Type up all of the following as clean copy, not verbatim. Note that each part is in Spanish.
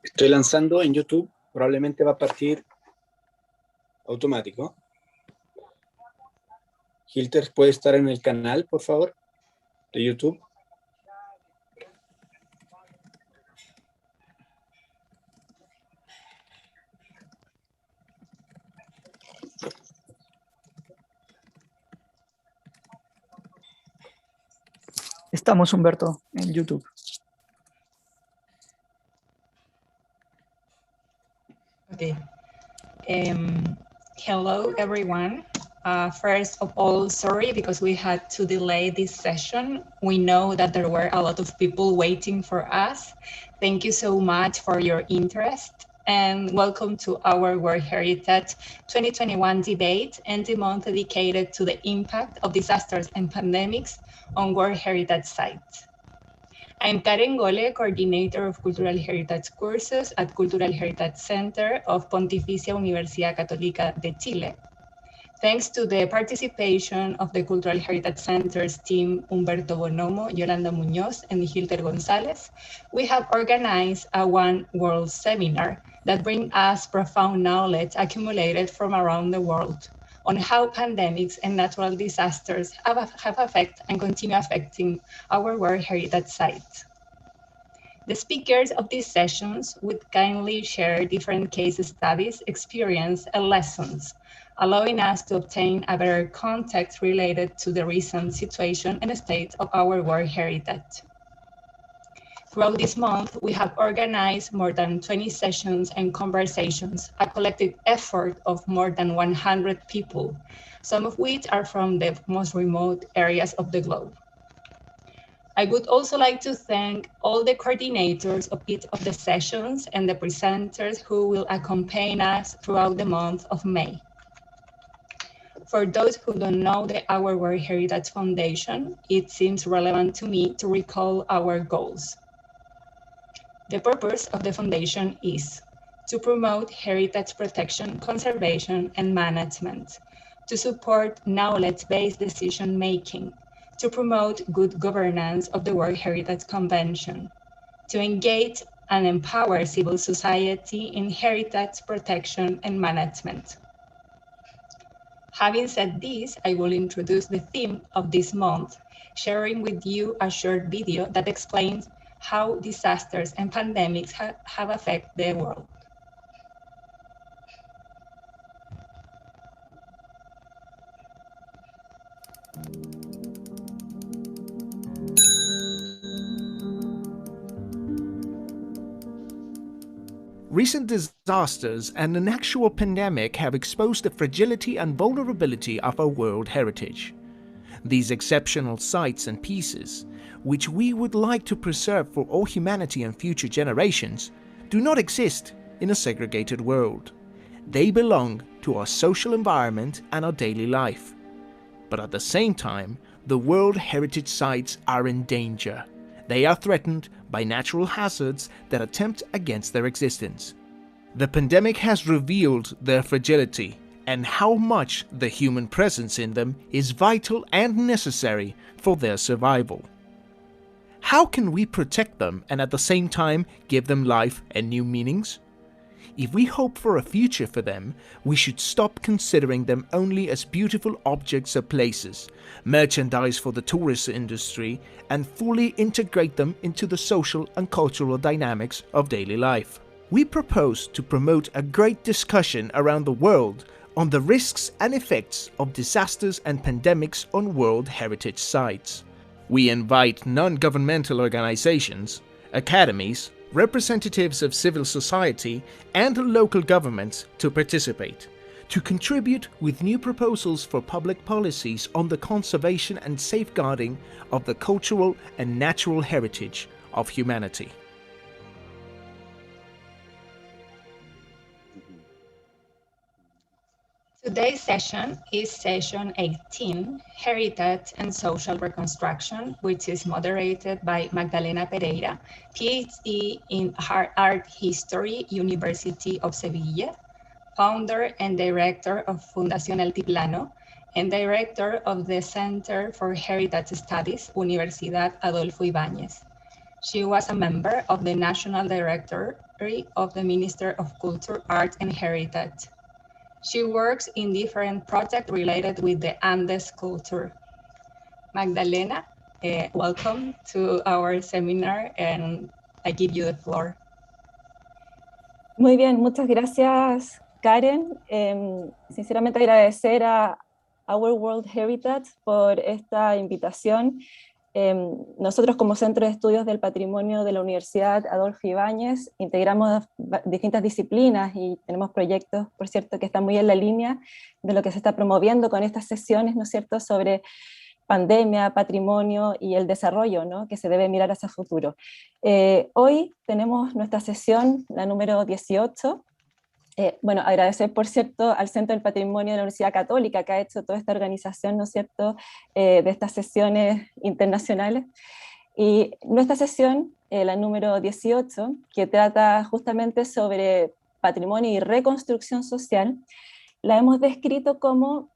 Estoy lanzando en YouTube, probablemente va a partir automático. Hilter, ¿puede estar en el canal, por favor, de YouTube? Estamos, Humberto, en YouTube. Okay. Hello, everyone. First of all, sorry because we had to delay this session. We know that there were a lot of people waiting for us. Thank you so much for your interest and welcome to our World Heritage 2021 debate and the month dedicated to the impact of disasters and pandemics on World Heritage sites. I'm Karen Gole, Coordinator of Cultural Heritage Courses at Cultural Heritage Center of Pontificia Universidad Católica de Chile. Thanks to the participation of the Cultural Heritage Center's team, Humberto Bonomo, Yolanda Muñoz, and Hilter Gonzalez, we have organized a One World seminar that brings us profound knowledge accumulated from around the world on how pandemics and natural disasters have affected and continue affecting our World Heritage sites. The speakers of these sessions would kindly share different case studies, experience, and lessons, allowing us to obtain a better context related to the recent situation and state of our World Heritage. Throughout this month, we have organized more than 20 sessions and conversations, a collective effort of more than 100 people, some of which are from the most remote areas of the globe. I would also like to thank all the coordinators of each of the sessions and the presenters who will accompany us throughout the month of May. For those who don't know the Our World Heritage Foundation, it seems relevant to me to recall our goals. The purpose of the foundation is to promote heritage protection, conservation, and management, to support knowledge-based decision-making, to promote good governance of the World Heritage Convention, to engage and empower civil society in heritage protection and management. Having said this, I will introduce the theme of this month, sharing with you a short video that explains how disasters and pandemics have affected the world. Recent disasters and an actual pandemic have exposed the fragility and vulnerability of our world heritage. These exceptional sites and pieces, which we would like to preserve for all humanity and future generations, do not exist in a segregated world. They belong to our social environment and our daily life. But at the same time, the World Heritage Sites are in danger. They are threatened by natural hazards that attempt against their existence. The pandemic has revealed their fragility and how much the human presence in them is vital and necessary for their survival. How can we protect them and at the same time give them life and new meanings? If we hope for a future for them, we should stop considering them only as beautiful objects or places, merchandise for the tourist industry, and fully integrate them into the social and cultural dynamics of daily life. We propose to promote a great discussion around the world on the risks and effects of disasters and pandemics on World Heritage Sites. We invite non-governmental organizations, academies, representatives of civil society and local governments to participate, to contribute with new proposals for public policies on the conservation and safeguarding of the cultural and natural heritage of humanity. Today's session is session 18, Heritage and Social Reconstruction, which is moderated by Magdalena Pereira, PhD in Art History, University of Sevilla, founder and director of Fundación Altiplano, and director of the Center for Heritage Studies, Universidad Adolfo Ibáñez. She was a member of the National Directorate Secretary of the Minister of Culture, Art and Heritage. She works in different projects related with the Andes culture. Magdalena, welcome to our seminar, and I give you the floor. Muy bien, muchas gracias, Karen. Sinceramente agradecer a Our World Heritage por esta invitación. Nosotros como Centro de Estudios del Patrimonio de la Universidad Adolfo Ibáñez integramos distintas disciplinas y tenemos proyectos, por cierto, que están muy en la línea de lo que se está promoviendo con estas sesiones, ¿no es cierto?, sobre pandemia, patrimonio y el desarrollo, ¿no?, que se debe mirar hacia el futuro. Hoy tenemos nuestra sesión, la número 18. Bueno, agradecer, por cierto, al Centro del Patrimonio de la Universidad Católica que ha hecho toda esta organización, ¿no es cierto?, de estas sesiones internacionales. Y nuestra sesión, la número 18, que trata justamente sobre patrimonio y reconstrucción social, la hemos descrito como,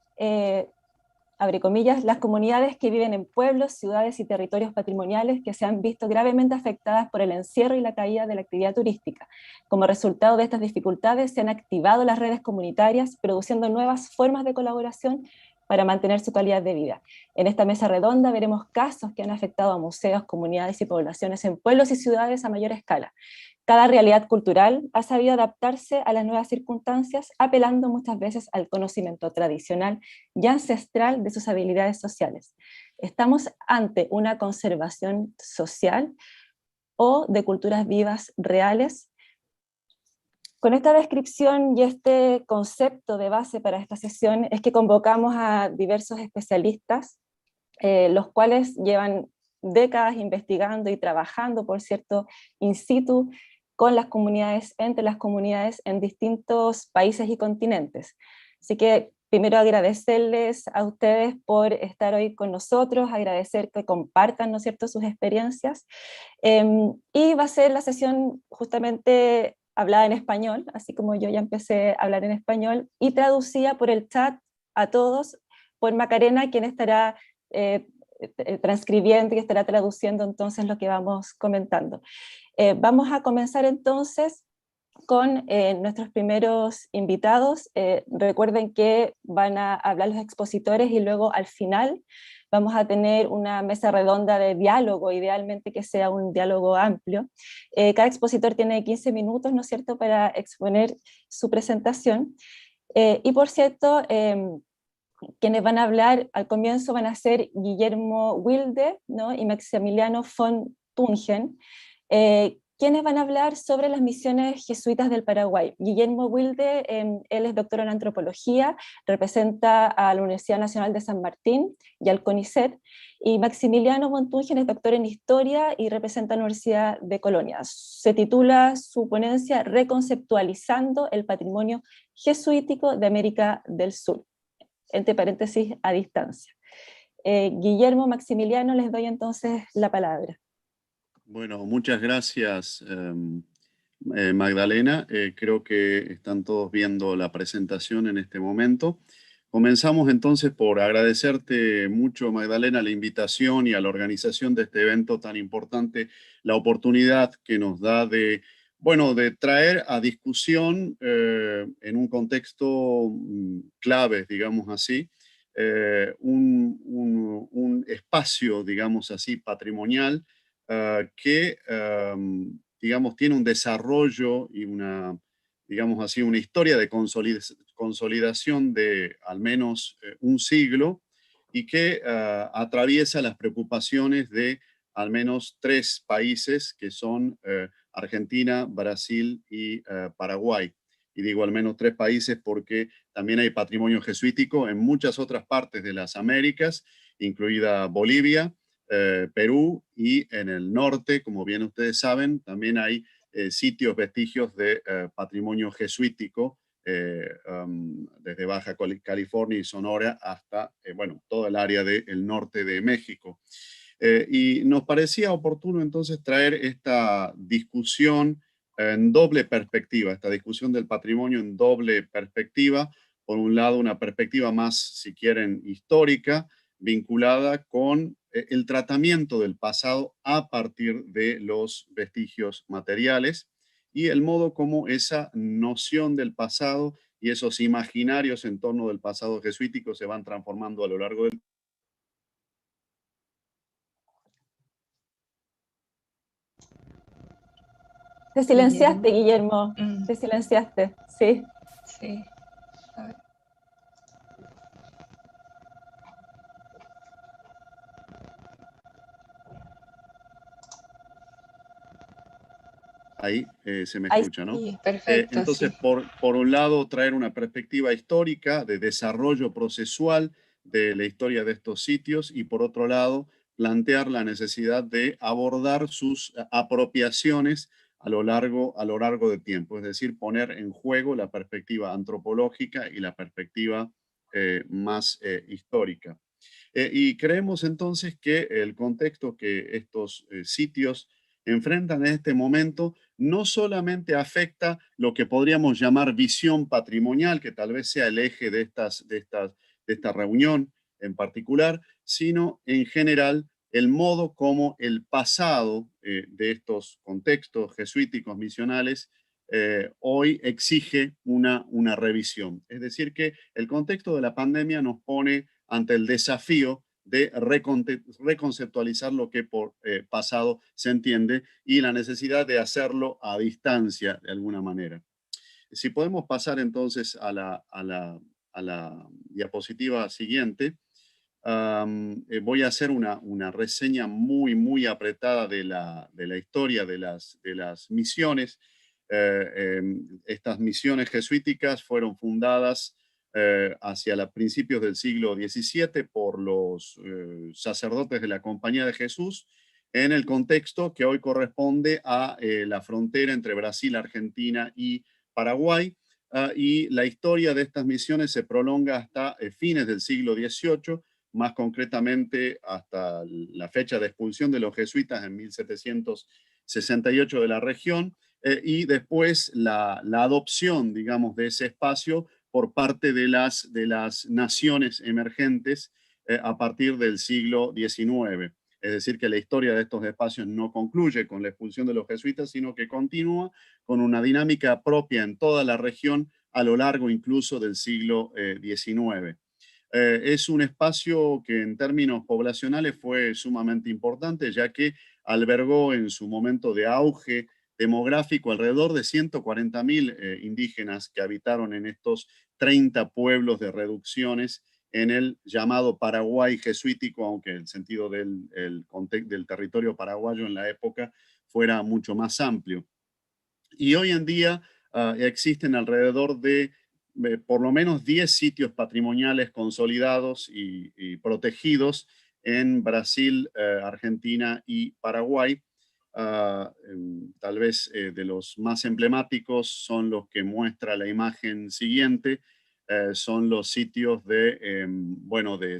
abre comillas, las comunidades que viven en pueblos, ciudades y territorios patrimoniales que se han visto gravemente afectadas por el encierro y la caída de la actividad turística. Como resultado de estas dificultades se han activado las redes comunitarias, produciendo nuevas formas de colaboración para mantener su calidad de vida. En esta mesa redonda veremos casos que han afectado a museos, comunidades y poblaciones en pueblos y ciudades a mayor escala. Cada realidad cultural ha sabido adaptarse a las nuevas circunstancias, apelando muchas veces al conocimiento tradicional y ancestral de sus habilidades sociales. ¿Estamos ante una conservación social o de culturas vivas reales? Con esta descripción y este concepto de base para esta sesión es que convocamos a diversos especialistas, los cuales llevan décadas investigando y trabajando, por cierto, in situ, con las comunidades, entre las comunidades en distintos países y continentes. Así que primero agradecerles a ustedes por estar hoy con nosotros, agradecer que compartan, ¿no es cierto?, sus experiencias. Y va a ser la sesión justamente hablada en español, así como yo ya empecé a hablar en español, y traducida por el chat a todos, por Macarena, quien estará transcribiendo y estará traduciendo entonces lo que vamos comentando. Vamos a comenzar entonces con nuestros primeros invitados. Recuerden que van a hablar los expositores y luego al final vamos a tener una mesa redonda de diálogo, idealmente que sea un diálogo amplio. Cada expositor tiene 15 minutos, ¿no es cierto?, para exponer su presentación. Y por cierto, quienes van a hablar al comienzo van a ser Guillermo Wilde, ¿no?, y Maximiliano von Tungen, quienes van a hablar sobre las misiones jesuitas del Paraguay. Guillermo Wilde, él es doctor en antropología, representa a la Universidad Nacional de San Martín y al CONICET, y Maximiliano von Tungen es doctor en historia y representa a la Universidad de Colonia. Se titula su ponencia Reconceptualizando el patrimonio jesuítico de América del Sur, entre paréntesis, a distancia. Guillermo, Maximiliano, les doy entonces la palabra. Bueno, muchas gracias, Magdalena. Creo que están todos viendo la presentación en este momento. Comenzamos entonces por agradecerte mucho, Magdalena, la invitación y a la organización de este evento tan importante, la oportunidad que nos da de, bueno, de traer a discusión en un contexto clave, digamos así, un espacio, digamos así, patrimonial, que, digamos, tiene un desarrollo y una, digamos así, una historia de consolidación de al menos un siglo y que atraviesa las preocupaciones de al menos 3 países que son Argentina, Brasil y Paraguay. Y digo al menos 3 países porque también hay patrimonio jesuítico en muchas otras partes de las Américas, incluida Bolivia, Perú, y en el norte, como bien ustedes saben, también hay sitios, vestigios de patrimonio jesuítico, desde Baja California y Sonora hasta, bueno, todo el área del norte de México. Y nos parecía oportuno entonces traer esta discusión en doble perspectiva, esta discusión del patrimonio en doble perspectiva. Por un lado, una perspectiva más, si quieren, histórica, vinculada con el tratamiento del pasado a partir de los vestigios materiales, y el modo como esa noción del pasado y esos imaginarios en torno del pasado jesuítico se van transformando a lo largo del tiempo. Te silenciaste, Guillermo. Mm. Te silenciaste, sí. Sí. A ver. Ahí se me Ahí escucha, ¿no? Sí, perfecto, Entonces, sí. por un lado, traer una perspectiva histórica de desarrollo procesual de la historia de estos sitios y por otro lado, plantear la necesidad de abordar sus apropiaciones a lo largo de tiempo, es decir, poner en juego la perspectiva antropológica y la perspectiva más histórica. Y creemos entonces que el contexto que estos sitios enfrentan en este momento no solamente afecta lo que podríamos llamar visión patrimonial, que tal vez sea el eje de esta reunión en particular, sino en general el modo como el pasado de estos contextos jesuíticos misionales hoy exige una revisión. Es decir, que el contexto de la pandemia nos pone ante el desafío de reconceptualizar lo que por pasado se entiende y la necesidad de hacerlo a distancia de alguna manera. Si podemos pasar entonces a la diapositiva siguiente, voy a hacer una reseña muy apretada de la historia de las misiones. Estas misiones jesuíticas fueron fundadas hacia principios del siglo XVII por los sacerdotes de la Compañía de Jesús en el contexto que hoy corresponde a la frontera entre Brasil, Argentina y Paraguay. Y la historia de estas misiones se prolonga hasta fines del siglo XVIII, más concretamente hasta la fecha de expulsión de los jesuitas en 1768 de la región, y después la adopción, digamos, de ese espacio por parte de las naciones emergentes a partir del siglo XIX. Es decir, que la historia de estos espacios no concluye con la expulsión de los jesuitas, sino que continúa con una dinámica propia en toda la región a lo largo incluso del siglo XIX. Es un espacio que en términos poblacionales fue sumamente importante, ya que albergó en su momento de auge demográfico alrededor de 140.000 indígenas que habitaron en estos 30 pueblos de reducciones en el llamado Paraguay jesuítico, aunque el sentido del territorio paraguayo en la época fuera mucho más amplio. Y hoy en día existen alrededor de por lo menos 10 sitios patrimoniales consolidados y protegidos en Brasil, Argentina y Paraguay. Tal vez de los más emblemáticos son los que muestra la imagen siguiente. Son los sitios de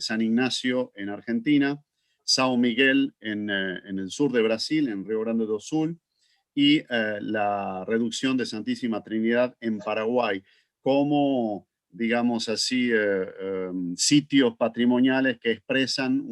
San Ignacio en Argentina, São Miguel en el sur de Brasil, en Río Grande do Sul, y la reducción de Santísima Trinidad en Paraguay, como, digamos así, sitios patrimoniales que expresan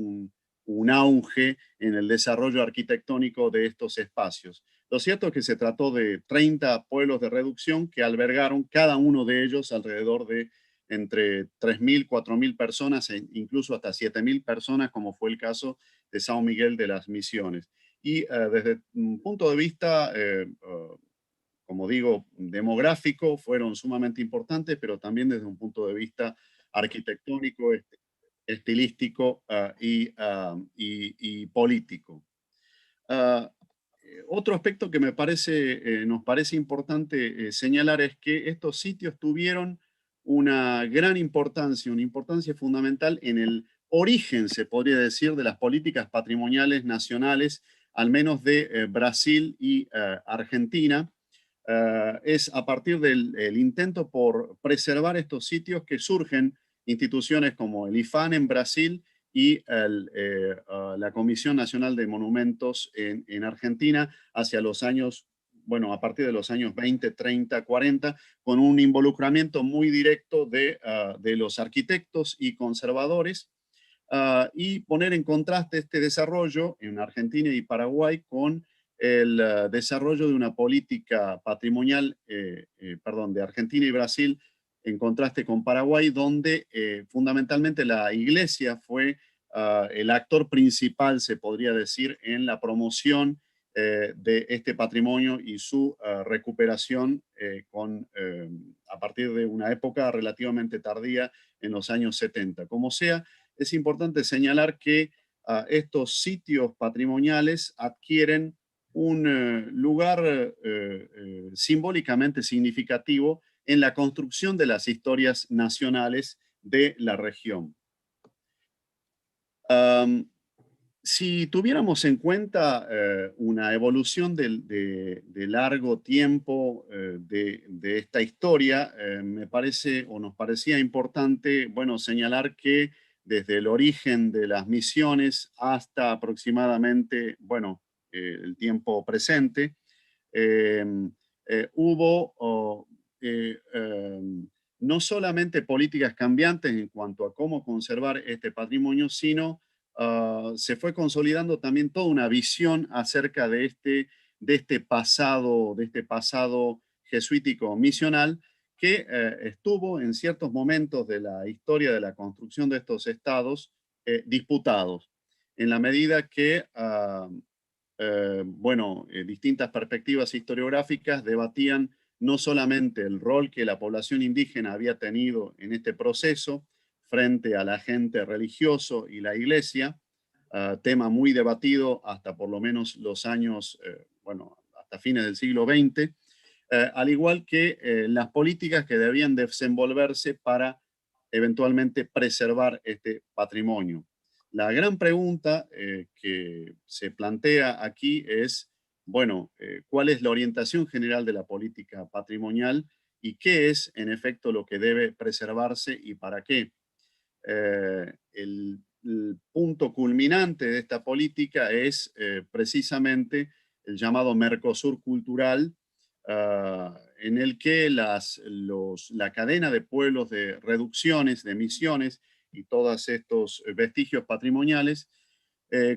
un auge en el desarrollo arquitectónico de estos espacios. Lo cierto es que se trató de 30 pueblos de reducción que albergaron cada uno de ellos alrededor de entre 3.000, 4.000 personas e incluso hasta 7.000 personas, como fue el caso de São Miguel de las Misiones. Y desde un punto de vista, como digo, demográfico, fueron sumamente importantes, pero también desde un punto de vista arquitectónico, estilístico y político. Otro aspecto que nos parece importante señalar es que estos sitios tuvieron una gran importancia, una importancia fundamental en el origen, se podría decir, de las políticas patrimoniales nacionales, al menos de Brasil y Argentina. Es a partir del intento por preservar estos sitios que surgen instituciones como el IFAN en Brasil y la Comisión Nacional de Monumentos en Argentina hacia los años, bueno, a partir de los años 20, 30, 40, con un involucramiento muy directo de los arquitectos y conservadores, y poner en contraste este desarrollo en Argentina y Paraguay con desarrollo de una política patrimonial, de Argentina y Brasil, en contraste con Paraguay, donde fundamentalmente la Iglesia fue el actor principal, se podría decir, en la promoción de este patrimonio y su recuperación a partir de una época relativamente tardía en los años 70. Como sea, es importante señalar que estos sitios patrimoniales adquieren un lugar simbólicamente significativo en la construcción de las historias nacionales de la región. Si tuviéramos en cuenta una evolución de largo tiempo de esta historia, me parece o nos parecía importante, bueno, señalar que desde el origen de las misiones hasta aproximadamente, bueno, el tiempo presente, hubo no solamente políticas cambiantes en cuanto a cómo conservar este patrimonio, sino se fue consolidando también toda una visión acerca de este pasado jesuítico misional que estuvo en ciertos momentos de la historia de la construcción de estos estados disputados, en la medida que distintas perspectivas historiográficas debatían no solamente el rol que la población indígena había tenido en este proceso frente al agente religioso y la iglesia, tema muy debatido hasta por lo menos los años, hasta fines del siglo XX, al igual que las políticas que debían desenvolverse para eventualmente preservar este patrimonio. La gran pregunta que se plantea aquí es, bueno, ¿cuál es la orientación general de la política patrimonial y qué es, en efecto, lo que debe preservarse y para qué? El punto culminante de esta política es precisamente el llamado Mercosur cultural, en el que la cadena de pueblos de reducciones, de misiones y todos estos vestigios patrimoniales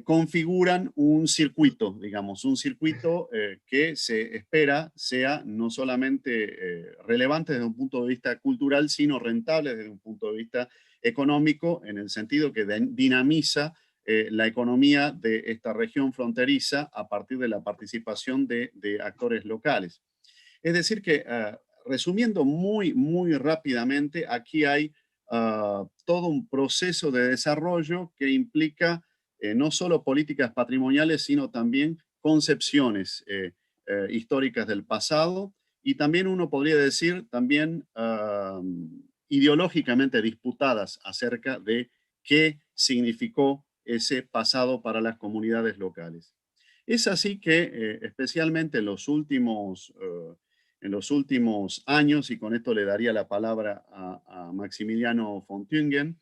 configuran un circuito, digamos, un circuito que se espera sea no solamente relevante desde un punto de vista cultural, sino rentable desde un punto de vista económico, en el sentido que dinamiza la economía de esta región fronteriza a partir de la participación de actores locales. Es decir que, resumiendo muy, muy rápidamente, aquí hay todo un proceso de desarrollo que implica no solo políticas patrimoniales, sino también concepciones históricas del pasado, y también uno podría decir también ideológicamente disputadas acerca de qué significó ese pasado para las comunidades locales. Es así que especialmente en los últimos años, y con esto le daría la palabra a Maximiliano von Tüngen,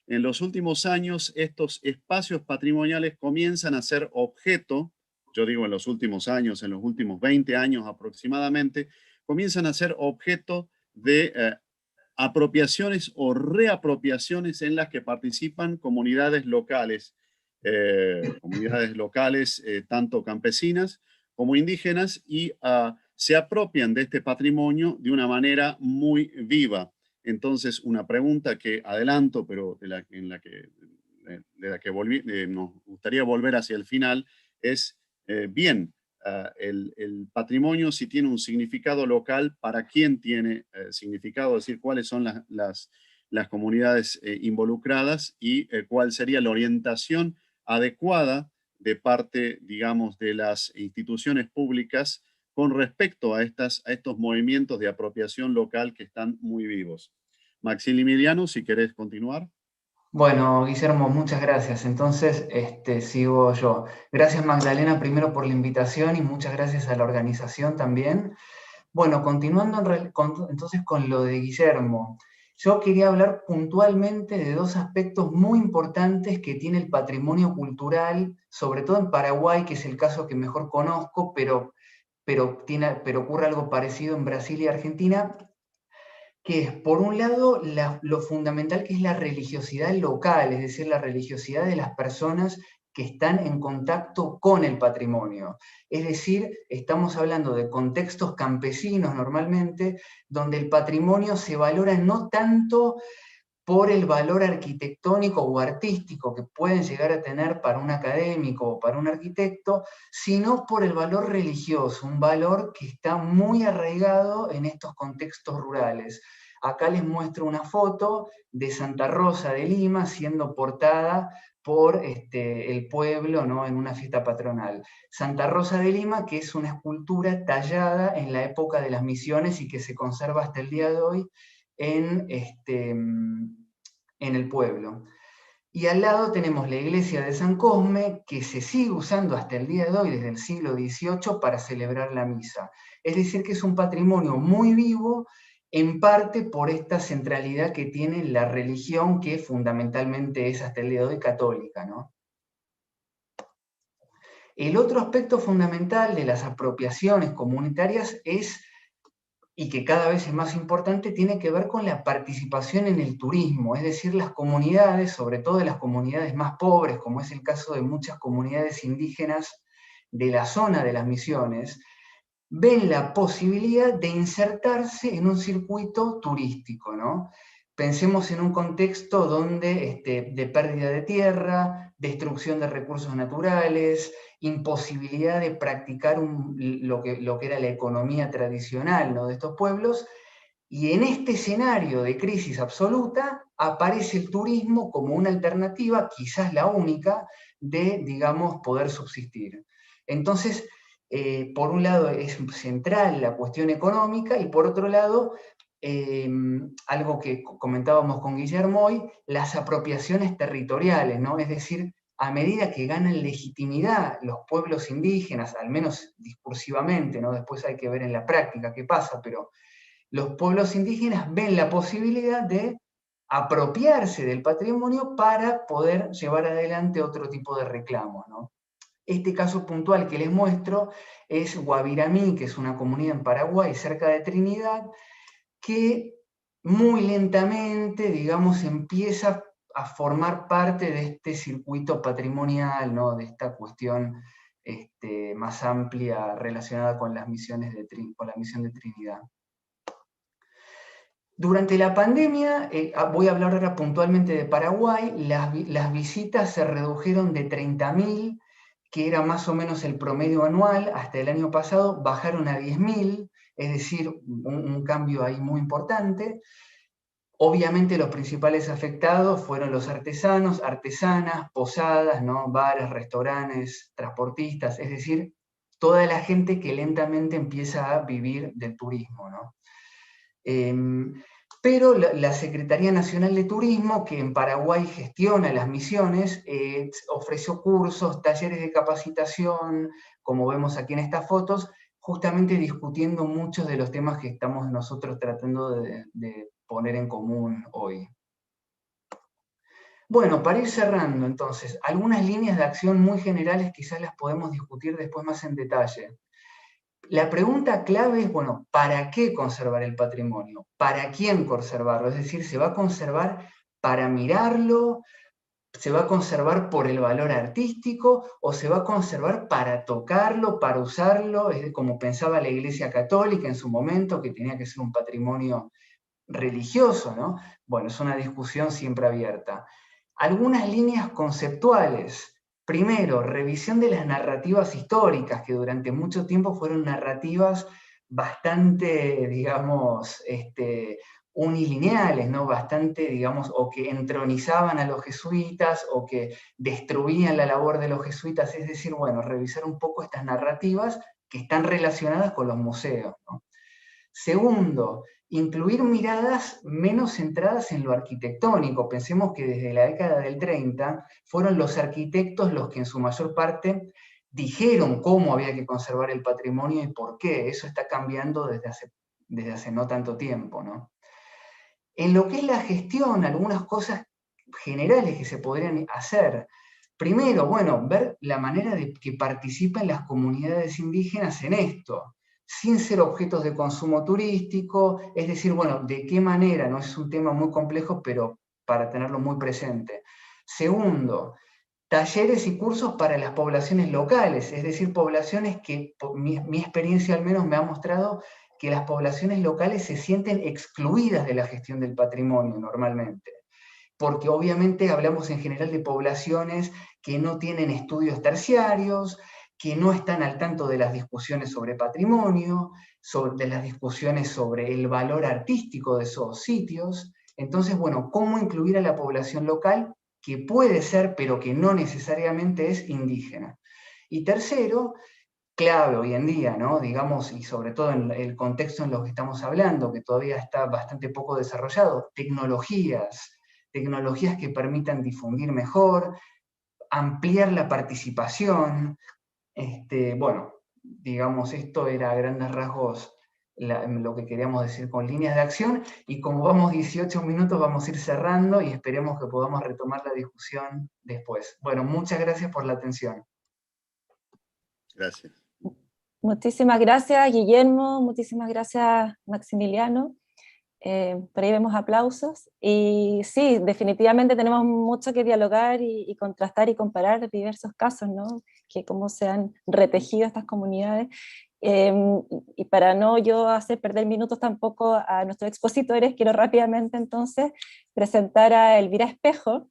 en los últimos años estos espacios patrimoniales comienzan a ser objeto, yo digo en los últimos años, en los últimos 20 años aproximadamente, comienzan a ser objeto de apropiaciones o reapropiaciones en las que participan comunidades locales, tanto campesinas como indígenas, y se apropian de este patrimonio de una manera muy viva. Entonces, una pregunta que adelanto, pero de la que nos gustaría volver hacia el final, es, el patrimonio, si tiene un significado local, ¿para quién tiene significado? Es decir, ¿cuáles son las comunidades involucradas y cuál sería la orientación adecuada de parte, digamos, de las instituciones públicas con respecto a estos movimientos de apropiación local que están muy vivos? Maximiliano, si querés continuar. Bueno, Guillermo, muchas gracias. Entonces, sigo yo. Gracias, Magdalena, primero por la invitación y muchas gracias a la organización también. Bueno, continuando entonces con lo de Guillermo, yo quería hablar puntualmente de dos aspectos muy importantes que tiene el patrimonio cultural, sobre todo en Paraguay, que es el caso que mejor conozco, pero ocurre algo parecido en Brasil y Argentina, que es, por un lado, lo fundamental que es la religiosidad local, es decir, la religiosidad de las personas que están en contacto con el patrimonio. Es decir, estamos hablando de contextos campesinos normalmente, donde el patrimonio se valora no tanto por el valor arquitectónico o artístico que pueden llegar a tener para un académico o para un arquitecto, sino por el valor religioso, un valor que está muy arraigado en estos contextos rurales. Acá les muestro una foto de Santa Rosa de Lima siendo portada por el pueblo, ¿no?, en una fiesta patronal. Santa Rosa de Lima, que es una escultura tallada en la época de las misiones y que se conserva hasta el día de hoy en el pueblo. Y al lado tenemos la iglesia de San Cosme, que se sigue usando hasta el día de hoy, desde el siglo XVIII, para celebrar la misa. Es decir, que es un patrimonio muy vivo, en parte por esta centralidad que tiene la religión, que fundamentalmente es hasta el día de hoy católica, ¿no? El otro aspecto fundamental de las apropiaciones comunitarias es, y que cada vez es más importante, tiene que ver con la participación en el turismo, es decir, las comunidades, sobre todo las comunidades más pobres, como es el caso de muchas comunidades indígenas de la zona de las misiones, ven la posibilidad de insertarse en un circuito turístico, ¿no? Pensemos en un contexto donde, de pérdida de tierra, destrucción de recursos naturales, imposibilidad de practicar lo que era la economía tradicional, ¿no?, de estos pueblos, y en este escenario de crisis absoluta aparece el turismo como una alternativa, quizás la única, de, digamos, poder subsistir. Entonces, por un lado es central la cuestión económica y por otro lado, algo que comentábamos con Guillermo hoy, las apropiaciones territoriales, ¿no? Es decir, a medida que ganan legitimidad los pueblos indígenas, al menos discursivamente, ¿no?, después hay que ver en la práctica qué pasa, pero los pueblos indígenas ven la posibilidad de apropiarse del patrimonio para poder llevar adelante otro tipo de reclamos, ¿no? Este caso puntual que les muestro es Guaviramí, que es una comunidad en Paraguay, cerca de Trinidad, que muy lentamente, digamos, empieza a formar parte de este circuito patrimonial, ¿no?, de esta cuestión más amplia relacionada con las misiones con la misión de Trinidad. Durante la pandemia, voy a hablar ahora puntualmente de Paraguay, las visitas se redujeron de 30.000, que era más o menos el promedio anual, hasta el año pasado, bajaron a 10.000, es decir, un cambio ahí muy importante. Obviamente los principales afectados fueron los artesanos, artesanas, posadas, ¿no?, bares, restaurantes, transportistas, es decir, toda la gente que lentamente empieza a vivir del turismo, ¿no? Pero la Secretaría Nacional de Turismo, que en Paraguay gestiona las misiones, ofreció cursos, talleres de capacitación, como vemos aquí en estas fotos, justamente discutiendo muchos de los temas que estamos nosotros tratando de poner en común hoy. Bueno, para ir cerrando entonces, algunas líneas de acción muy generales quizás las podemos discutir después más en detalle. La pregunta clave es, bueno, ¿para qué conservar el patrimonio? ¿Para quién conservarlo? Es decir, ¿se va a conservar para mirarlo? ¿Se va a conservar por el valor artístico? ¿O se va a conservar para tocarlo, para usarlo? Es como pensaba la Iglesia Católica en su momento, que tenía que ser un patrimonio religioso, ¿no? Bueno, es una discusión siempre abierta. Algunas líneas conceptuales. Primero, revisión de las narrativas históricas, que durante mucho tiempo fueron narrativas bastante, digamos, unilineales, ¿no? Bastante, digamos, o que entronizaban a los jesuitas, o que destruían la labor de los jesuitas, es decir, bueno, revisar un poco estas narrativas que están relacionadas con los museos, ¿no? Segundo, incluir miradas menos centradas en lo arquitectónico. Pensemos que desde la década del 30 fueron los arquitectos los que en su mayor parte dijeron cómo había que conservar el patrimonio y por qué. Eso está cambiando desde hace no tanto tiempo, ¿no? En lo que es la gestión, algunas cosas generales que se podrían hacer. Primero, bueno, ver la manera de que participen las comunidades indígenas en esto, sin ser objetos de consumo turístico, es decir, bueno, de qué manera, no es un tema muy complejo, pero para tenerlo muy presente. Segundo, talleres y cursos para las poblaciones locales, es decir, poblaciones que, mi experiencia al menos me ha mostrado que las poblaciones locales se sienten excluidas de la gestión del patrimonio normalmente, porque obviamente hablamos en general de poblaciones que no tienen estudios terciarios, que no están al tanto de las discusiones sobre patrimonio, de las discusiones sobre el valor artístico de esos sitios. Entonces, bueno, ¿cómo incluir a la población local que puede ser, pero que no necesariamente es indígena? Y tercero, clave hoy en día, ¿no? Digamos, y sobre todo en el contexto en lo que estamos hablando, que todavía está bastante poco desarrollado, tecnologías que permitan difundir mejor, ampliar la participación. Bueno, digamos, esto era a grandes rasgos lo que queríamos decir con líneas de acción, y como vamos 18 minutos, vamos a ir cerrando y esperemos que podamos retomar la discusión después. Bueno, muchas gracias por la atención. Gracias. Muchísimas gracias, Guillermo, muchísimas gracias, Maximiliano. Por ahí vemos aplausos. Y sí, definitivamente tenemos mucho que dialogar y contrastar y comparar diversos casos, ¿no? Que cómo se han retejido estas comunidades. Y para no yo hacer perder minutos tampoco a nuestros expositores, quiero rápidamente entonces presentar a Elvira Espejo.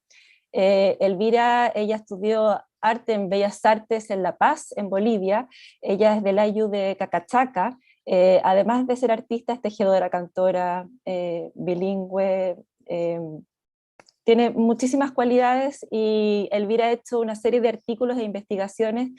Elvira, ella estudió arte en Bellas Artes en La Paz, en Bolivia. Ella es del AYU de Cacachaca. Además de ser artista, es tejedora, cantora, bilingüe, tiene muchísimas cualidades, y Elvira ha hecho una serie de artículos e investigaciones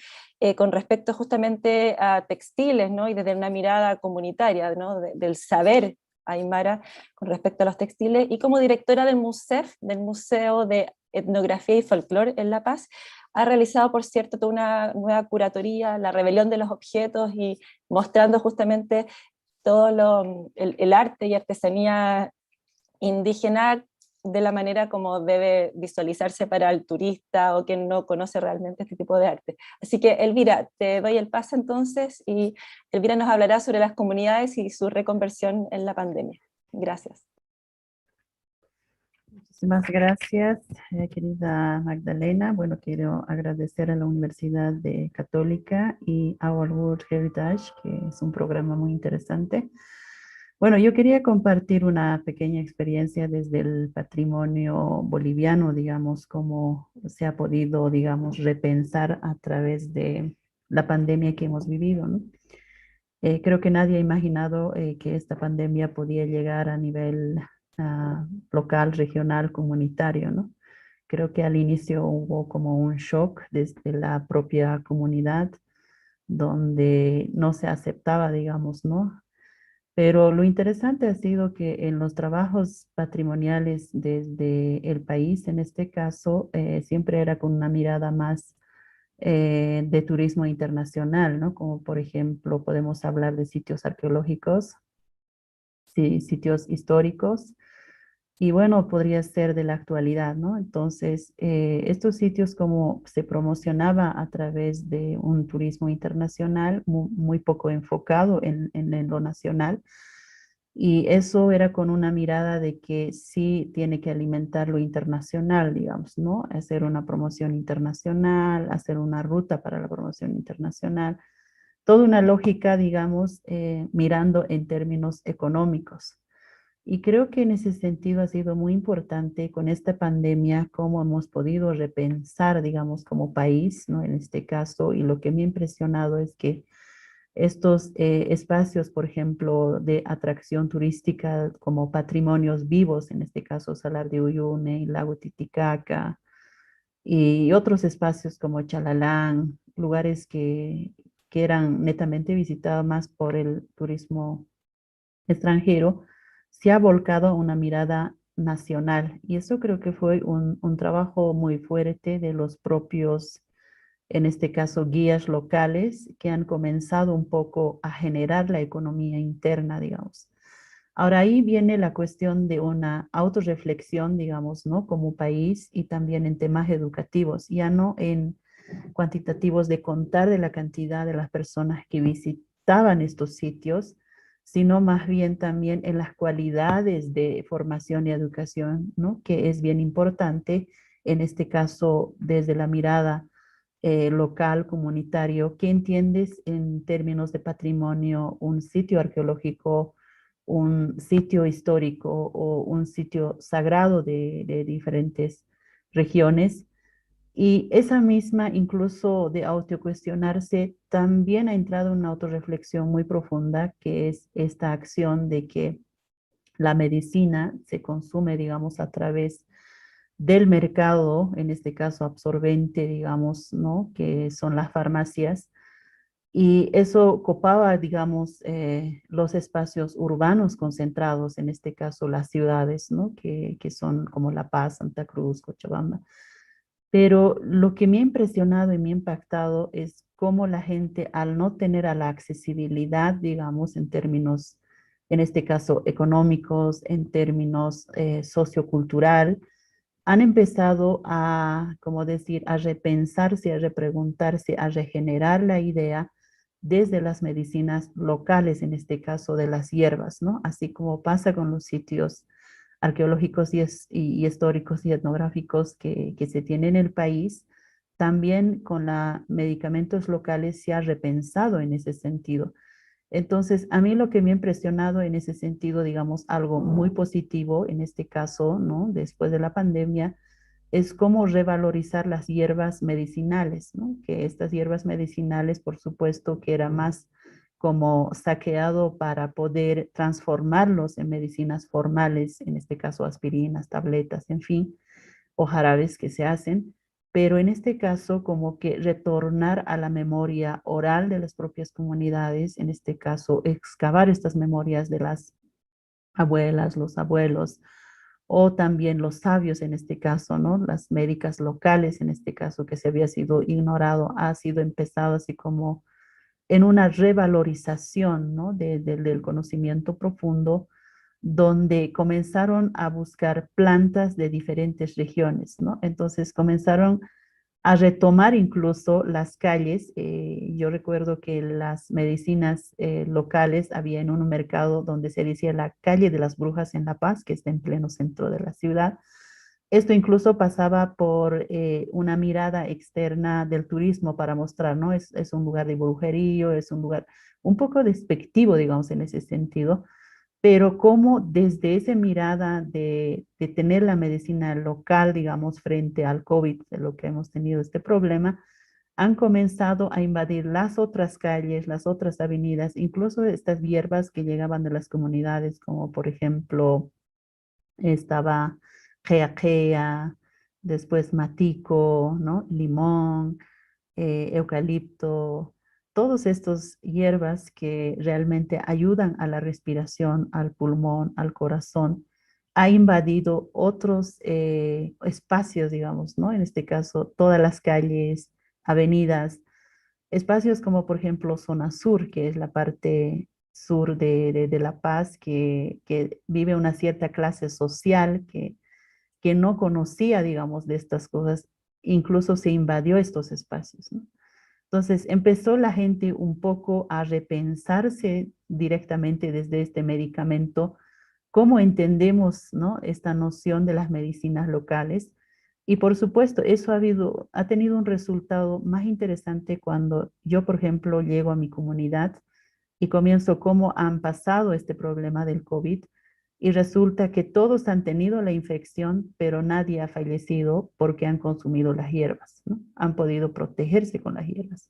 con respecto justamente a textiles, ¿no? Y desde una mirada comunitaria, ¿no? del saber aymara con respecto a los textiles, y como directora del MUSEF, del Museo de Etnografía y Folclore en La Paz, ha realizado, por cierto, toda una nueva curatoría, la rebelión de los objetos, y mostrando justamente todo el arte y artesanía indígena de la manera como debe visualizarse para el turista o quien no conoce realmente este tipo de arte. Así que, Elvira, te doy el paso entonces, y Elvira nos hablará sobre las comunidades y su reconversión en la pandemia. Gracias. Muchísimas gracias, querida Magdalena. Bueno, quiero agradecer a la Universidad Católica y Our World Heritage, que es un programa muy interesante. Bueno, yo quería compartir una pequeña experiencia desde el patrimonio boliviano, digamos, cómo se ha podido, digamos, repensar a través de la pandemia que hemos vivido, ¿no? Creo que nadie ha imaginado que esta pandemia podía llegar a nivel local, regional, comunitario, ¿no? Creo que al inicio hubo como un shock desde la propia comunidad, donde no se aceptaba, digamos, ¿no? Pero lo interesante ha sido que en los trabajos patrimoniales desde el país, en este caso, siempre era con una mirada más de turismo internacional, ¿no? Como por ejemplo, podemos hablar de sitios arqueológicos, sí, sitios históricos, y bueno, podría ser de la actualidad, ¿no? Entonces, estos sitios como se promocionaba a través de un turismo internacional muy poco enfocado en lo nacional, y eso era con una mirada de que sí tiene que alimentar lo internacional, digamos, ¿no? Hacer una promoción internacional, hacer una ruta para la promoción internacional, toda una lógica, digamos, mirando en términos económicos. Y creo que en ese sentido ha sido muy importante con esta pandemia cómo hemos podido repensar, digamos, como país, ¿no? En este caso, y lo que me ha impresionado es que estos espacios, por ejemplo, de atracción turística como patrimonios vivos, en este caso Salar de Uyuni, Lago Titicaca, y otros espacios como Chalalán, lugares que eran netamente visitados más por el turismo extranjero, se ha volcado a una mirada nacional. Y eso creo que fue un trabajo muy fuerte de los propios, en este caso, guías locales, que han comenzado un poco a generar la economía interna, digamos. Ahora ahí viene la cuestión de una autorreflexión, digamos, ¿no? Como país, y también en temas educativos, ya no en cuantitativos de contar de la cantidad de las personas que visitaban estos sitios, sino más bien también en las cualidades de formación y educación, ¿no? Que es bien importante en este caso desde la mirada local, comunitario, ¿qué entiendes en términos de patrimonio un sitio arqueológico, un sitio histórico o un sitio sagrado de diferentes regiones? Y esa misma, incluso de autocuestionarse, también ha entrado en una autorreflexión muy profunda, que es esta acción de que la medicina se consume, digamos, a través del mercado, en este caso absorbente, digamos, ¿no? Que son las farmacias. Y eso copaba, digamos, los espacios urbanos concentrados, en este caso las ciudades, ¿no? Que son como La Paz, Santa Cruz, Cochabamba. Pero lo que me ha impresionado y me ha impactado es cómo la gente, al no tener a la accesibilidad, digamos, en términos, en este caso, económicos, en términos sociocultural, han empezado a, como decir, a repensarse, a repreguntarse, a regenerar la idea desde las medicinas locales, en este caso de las hierbas, ¿no? Así como pasa con los sitios arqueológicos y históricos y etnográficos que se tienen en el país, también con los medicamentos locales se ha repensado en ese sentido. Entonces, a mí lo que me ha impresionado en ese sentido, digamos, algo muy positivo en este caso, ¿no? Después de la pandemia, es cómo revalorizar las hierbas medicinales, ¿no? Que estas hierbas medicinales, por supuesto, que era más como saqueado para poder transformarlos en medicinas formales, en este caso aspirinas, tabletas, en fin, o jarabes que se hacen, pero en este caso como que retornar a la memoria oral de las propias comunidades, en este caso excavar estas memorias de las abuelas, los abuelos, o también los sabios en este caso, ¿no? Las médicas locales en este caso que se había sido ignorado, ha sido empezado así como en una revalorización, ¿no? Del conocimiento profundo, donde comenzaron a buscar plantas de diferentes regiones, ¿no? Entonces comenzaron a retomar incluso las calles. Yo recuerdo que las medicinas locales, había en un mercado donde se decía la calle de las brujas en La Paz, que está en pleno centro de la ciudad. Esto incluso pasaba por una mirada externa del turismo para mostrar, ¿no? Es un lugar de brujerío, es un lugar un poco despectivo, digamos, en ese sentido, pero como desde esa mirada de tener la medicina local, digamos, frente al COVID, de lo que hemos tenido este problema, han comenzado a invadir las otras calles, las otras avenidas, incluso estas hierbas que llegaban de las comunidades, como por ejemplo estaba Gea, después matico, ¿no? Limón, eucalipto, todos estos hierbas que realmente ayudan a la respiración, al pulmón, al corazón, ha invadido otros espacios, digamos, ¿no? En este caso, todas las calles, avenidas, espacios como por ejemplo zona sur, que es la parte sur de La Paz, que vive una cierta clase social que no conocía, digamos, de estas cosas, incluso se invadió estos espacios, ¿no? Entonces empezó la gente un poco a repensarse directamente desde este medicamento, cómo entendemos, ¿no? Esta noción de las medicinas locales. Y por supuesto, eso ha tenido un resultado más interesante cuando yo, por ejemplo, llego a mi comunidad y comienzo cómo han pasado este problema del COVID y resulta que todos han tenido la infección, pero nadie ha fallecido porque han consumido las hierbas, ¿no? Han podido protegerse con las hierbas.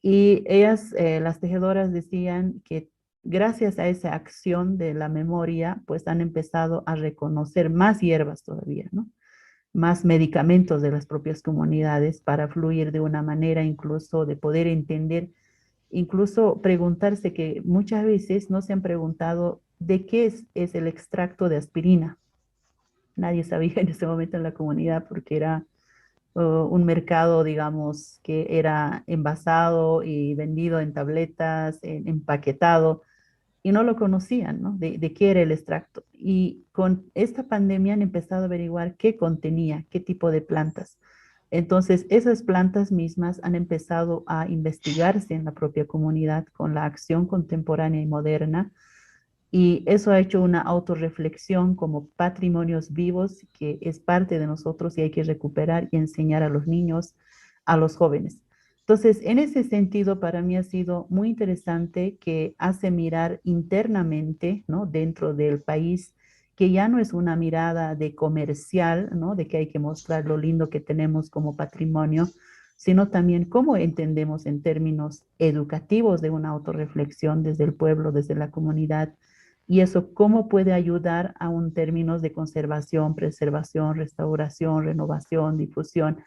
Y ellas, las tejedoras, decían que gracias a esa acción de la memoria, pues han empezado a reconocer más hierbas todavía, ¿no? Más medicamentos de las propias comunidades para fluir de una manera incluso de poder entender, incluso preguntarse que muchas veces no se han preguntado de qué es el extracto de aspirina. Nadie sabía en ese momento en la comunidad porque era un mercado, digamos, que era envasado y vendido en tabletas, empaquetado, y no lo conocían, ¿no? De qué era el extracto. Y con esta pandemia han empezado a averiguar qué contenía, qué tipo de plantas. Entonces, esas plantas mismas han empezado a investigarse en la propia comunidad con la acción contemporánea y moderna Y eso ha hecho una autorreflexión como patrimonios vivos que es parte de nosotros y hay que recuperar y enseñar a los niños, a los jóvenes. Entonces, en ese sentido, para mí ha sido muy interesante que hace mirar internamente, ¿no? Dentro del país, que ya no es una mirada de comercial, ¿no? De que hay que mostrar lo lindo que tenemos como patrimonio, sino también cómo entendemos en términos educativos de una autorreflexión desde el pueblo, desde la comunidad, y eso cómo puede ayudar a un términos de conservación, preservación, restauración, renovación, difusión,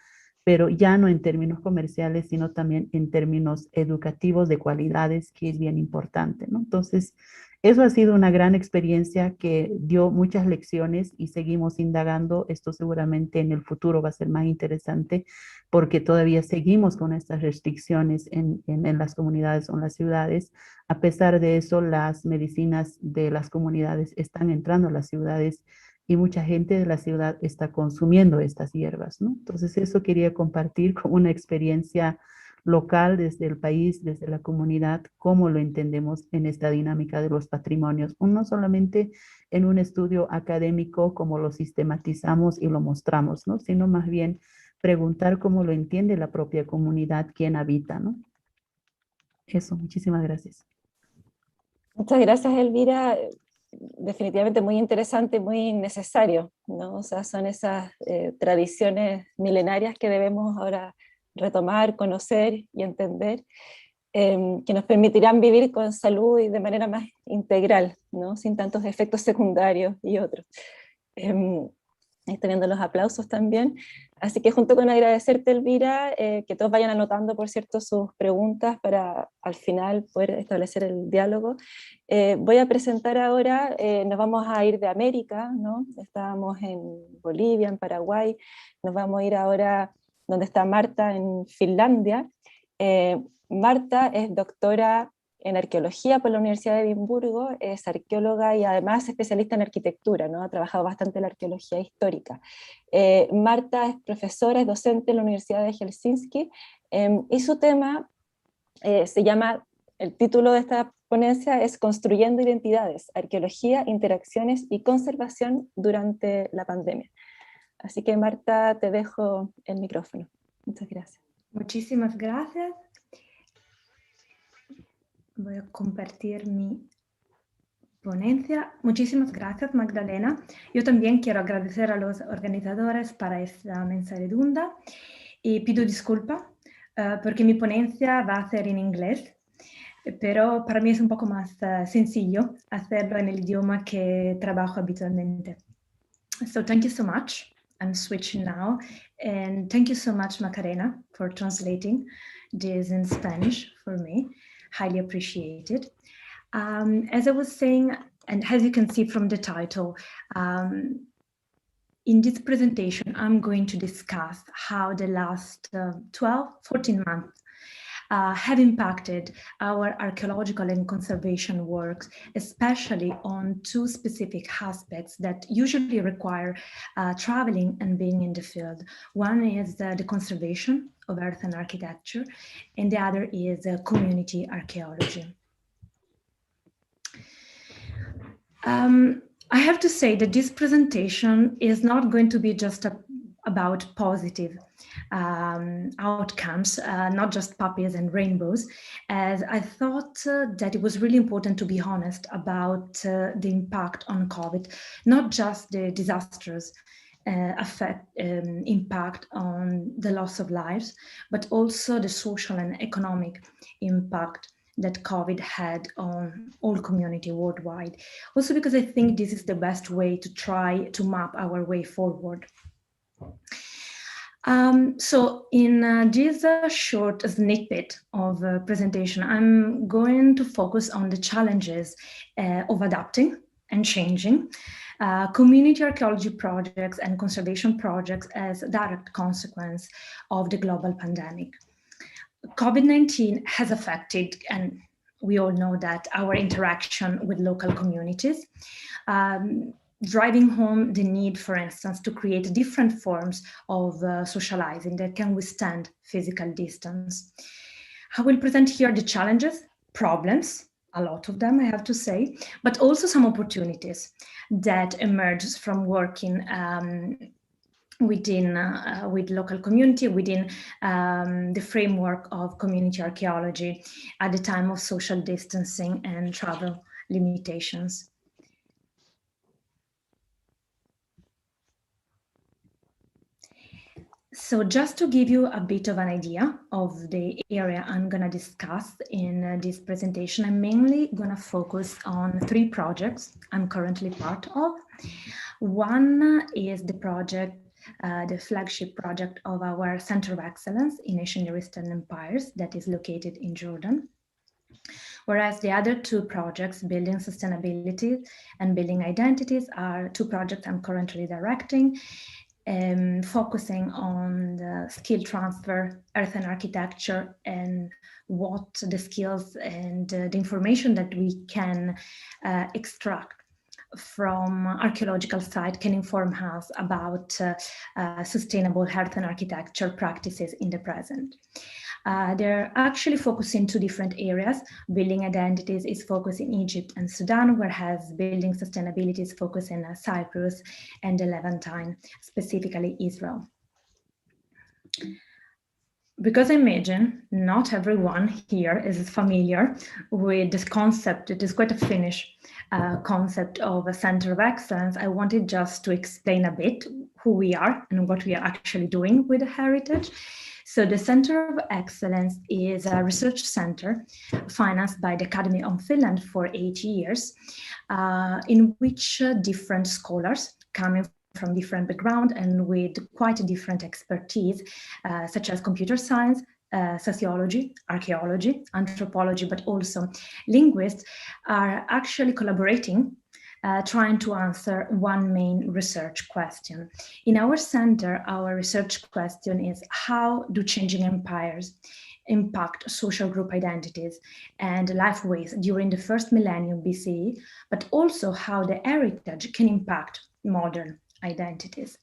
pero ya no en términos comerciales, sino también en términos educativos de cualidades, que es bien importante, ¿no? Entonces, eso ha sido una gran experiencia que dio muchas lecciones y seguimos indagando. Esto seguramente en el futuro va a ser más interesante porque todavía seguimos con estas restricciones en las comunidades o en las ciudades. A pesar de eso, las medicinas de las comunidades están entrando a las ciudades y mucha gente de la ciudad está consumiendo estas hierbas, ¿no? Entonces eso quería compartir como una experiencia local desde el país, desde la comunidad, cómo lo entendemos en esta dinámica de los patrimonios, no solamente en un estudio académico como lo sistematizamos y lo mostramos, ¿no? Sino más bien preguntar cómo lo entiende la propia comunidad, quién habita, ¿no? Eso, muchísimas gracias. Muchas gracias, Elvira. Definitivamente muy interesante, muy necesario, ¿no? O sea, son esas tradiciones milenarias que debemos ahora retomar, conocer y entender, que nos permitirán vivir con salud y de manera más integral, ¿no? Sin tantos efectos secundarios y otros. Estoy viendo los aplausos también, así que junto con agradecerte, Elvira, que todos vayan anotando, por cierto, sus preguntas para al final poder establecer el diálogo. Voy a presentar ahora, nos vamos a ir de América, ¿no? Estábamos en Bolivia, en Paraguay, nos vamos a ir ahora donde está Marta, en Finlandia. Marta es doctora en arqueología por la Universidad de Edimburgo, es arqueóloga y además especialista en arquitectura, ¿no? Ha trabajado bastante en la arqueología histórica. Marta es profesora, es docente en la Universidad de Helsinki, y su tema se llama, el título de esta ponencia es Construyendo Identidades, Arqueología, Interacciones y Conservación durante la pandemia. Así que Marta, te dejo el micrófono. Muchas gracias. Muchísimas gracias. Voy a compartir mi ponencia. Muchísimas gracias, Magdalena. Yo también quiero agradecer a los organizadores para esta mesa redonda y pido disculpas porque mi ponencia va a ser en inglés, pero para mí es un poco más sencillo hacerlo en el idioma que trabajo habitualmente. So thank you so much. I'm switching now. And thank you so much, Macarena, for translating this in Spanish for me. Highly appreciated. As I was saying, and as you can see from the title, in this presentation, I'm going to discuss how the last 14 months have impacted our archaeological and conservation works, especially on two specific aspects that usually require traveling and being in the field. One is the conservation of earth and architecture, and the other is community archaeology. I have to say that this presentation is not going to be just about positive outcomes, not just puppies and rainbows, as I thought that it was really important to be honest about the impact on COVID, not just the disastrous impact on the loss of lives, but also the social and economic impact that COVID had on all community worldwide. Also because I think this is the best way to try to map our way forward. So in this short snippet of presentation, I'm going to focus on the challenges of adapting and changing community archaeology projects and conservation projects as a direct consequence of the global pandemic. COVID-19 has affected, and we all know that, our interaction with local communities, driving home the need, for instance, to create different forms of socializing that can withstand physical distance. I will present here the challenges, problems, a lot of them, I have to say, but also some opportunities that emerged from working within with local community, within the framework of community archaeology at the time of social distancing and travel limitations. So just to give you a bit of an idea of the area I'm going to discuss in this presentation, I'm mainly going to focus on 3 projects I'm currently part of. One is the project, the flagship project of our Center of Excellence in Ancient Near Eastern Empires that is located in Jordan. Whereas the other 2 projects, Building Sustainability and Building Identities, are 2 projects I'm currently directing, focusing on the skill transfer, earthen architecture, and what the skills and the information that we can extract from archaeological site can inform us about sustainable earthen architecture practices in the present. They're actually focusing 2 different areas. Building Identities is focused in Egypt and Sudan, whereas Building Sustainability is focused in Cyprus and the Levantine, specifically Israel. Because I imagine not everyone here is familiar with this concept, it is quite a Finnish concept of a Center of Excellence, I wanted just to explain a bit who we are and what we are actually doing with the heritage. So the Center of Excellence is a research center financed by the Academy of Finland for 8 years, in which different scholars coming from different backgrounds and with quite a different expertise, such as computer science, sociology, archaeology, anthropology, but also linguists, are actually collaborating, trying to answer one main research question. In our center, our research question is: how do changing empires impact social group identities and lifeways during the first millennium BCE, but also how the heritage can impact modern identities?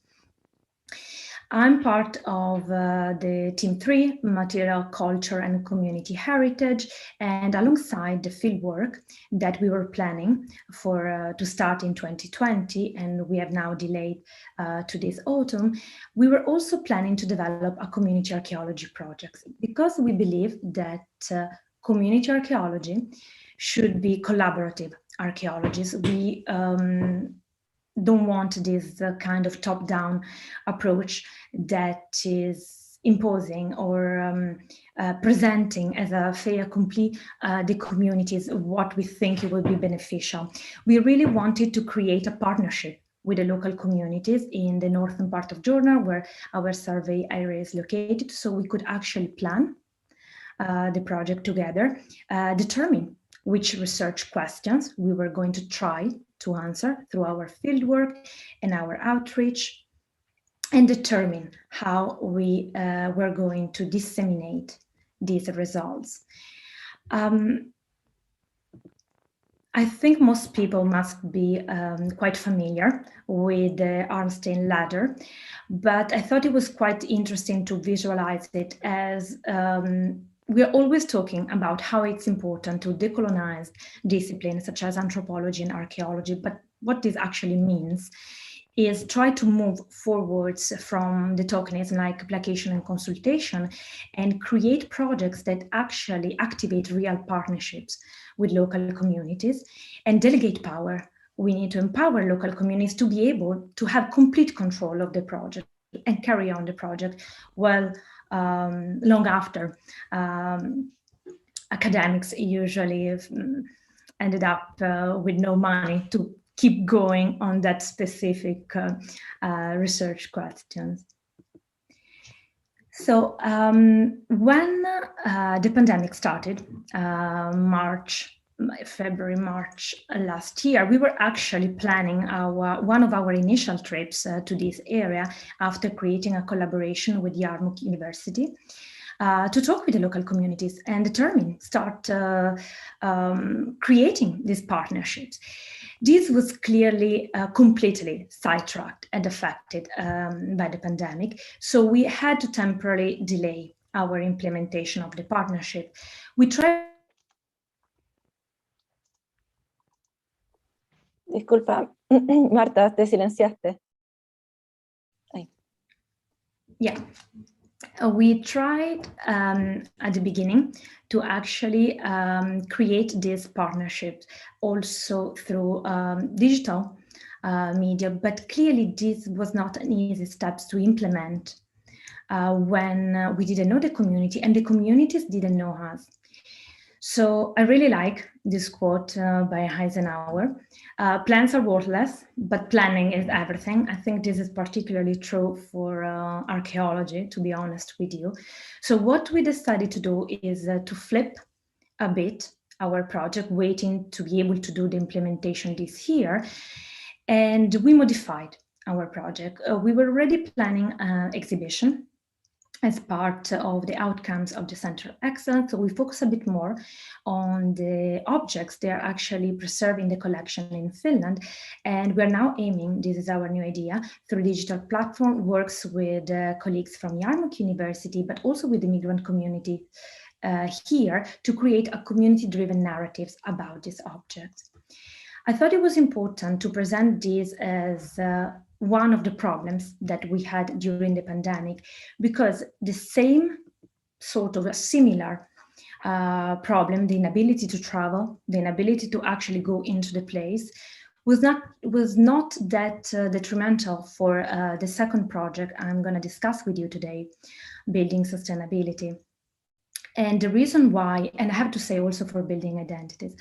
I'm part of the Team 3, Material, Culture and Community Heritage, and alongside the fieldwork that we were planning for to start in 2020, and we have now delayed to this autumn, we were also planning to develop a community archaeology project, because we believe that community archaeology should be collaborative archaeologies. We don't want this kind of top-down approach that is imposing or presenting as a fait accompli the communities what we think it will be beneficial. We really wanted to create a partnership with the local communities in the northern part of Jordan, where our survey area is located, so we could actually plan the project together, determine which research questions we were going to try to answer through our fieldwork and our outreach, and determine how we were going to disseminate these results. I think most people must be quite familiar with the Arnstein ladder, but I thought it was quite interesting to visualize it as we are always talking about how it's important to decolonize disciplines such as anthropology and archaeology, but what this actually means is try to move forwards from the tokenism like application and consultation and create projects that actually activate real partnerships with local communities and delegate power. We need to empower local communities to be able to have complete control of the project and carry on the project well long after academics usually ended up with no money to keep going on that specific research questions. So when the pandemic started, February, March last year, we were actually planning one of our initial trips to this area after creating a collaboration with Yarmouk University to talk with the local communities and start creating these partnerships. This was clearly completely sidetracked and affected by the pandemic, so we had to temporarily delay our implementation of the partnership. We tried Disculpa, Marta, te silenciaste. Ahí. Yeah. We tried at the beginning to actually create these partnerships also through digital media, but clearly this was not an easy step to implement when we didn't know the community and the communities didn't know us. So I really like this quote by Eisenhower. Plans are worthless, but planning is everything. I think this is particularly true for archaeology, to be honest with you. So what we decided to do is to flip a bit our project, waiting to be able to do the implementation this year. And we modified our project. We were already planning an exhibition as part of the outcomes of the Center of Excellence. So we focus a bit more on the objects they are actually preserved in the collection in Finland. And we're now aiming, this is our new idea, through digital platform, works with colleagues from Yarmouth University, but also with the migrant community here to create a community-driven narratives about these objects. I thought it was important to present this as one of the problems that we had during the pandemic, because the same sort of a similar problem, the inability to travel, the inability to actually go into the place, was not that detrimental for the second project I'm going to discuss with you today, Building Sustainability. And the reason why, and I have to say also for building identities,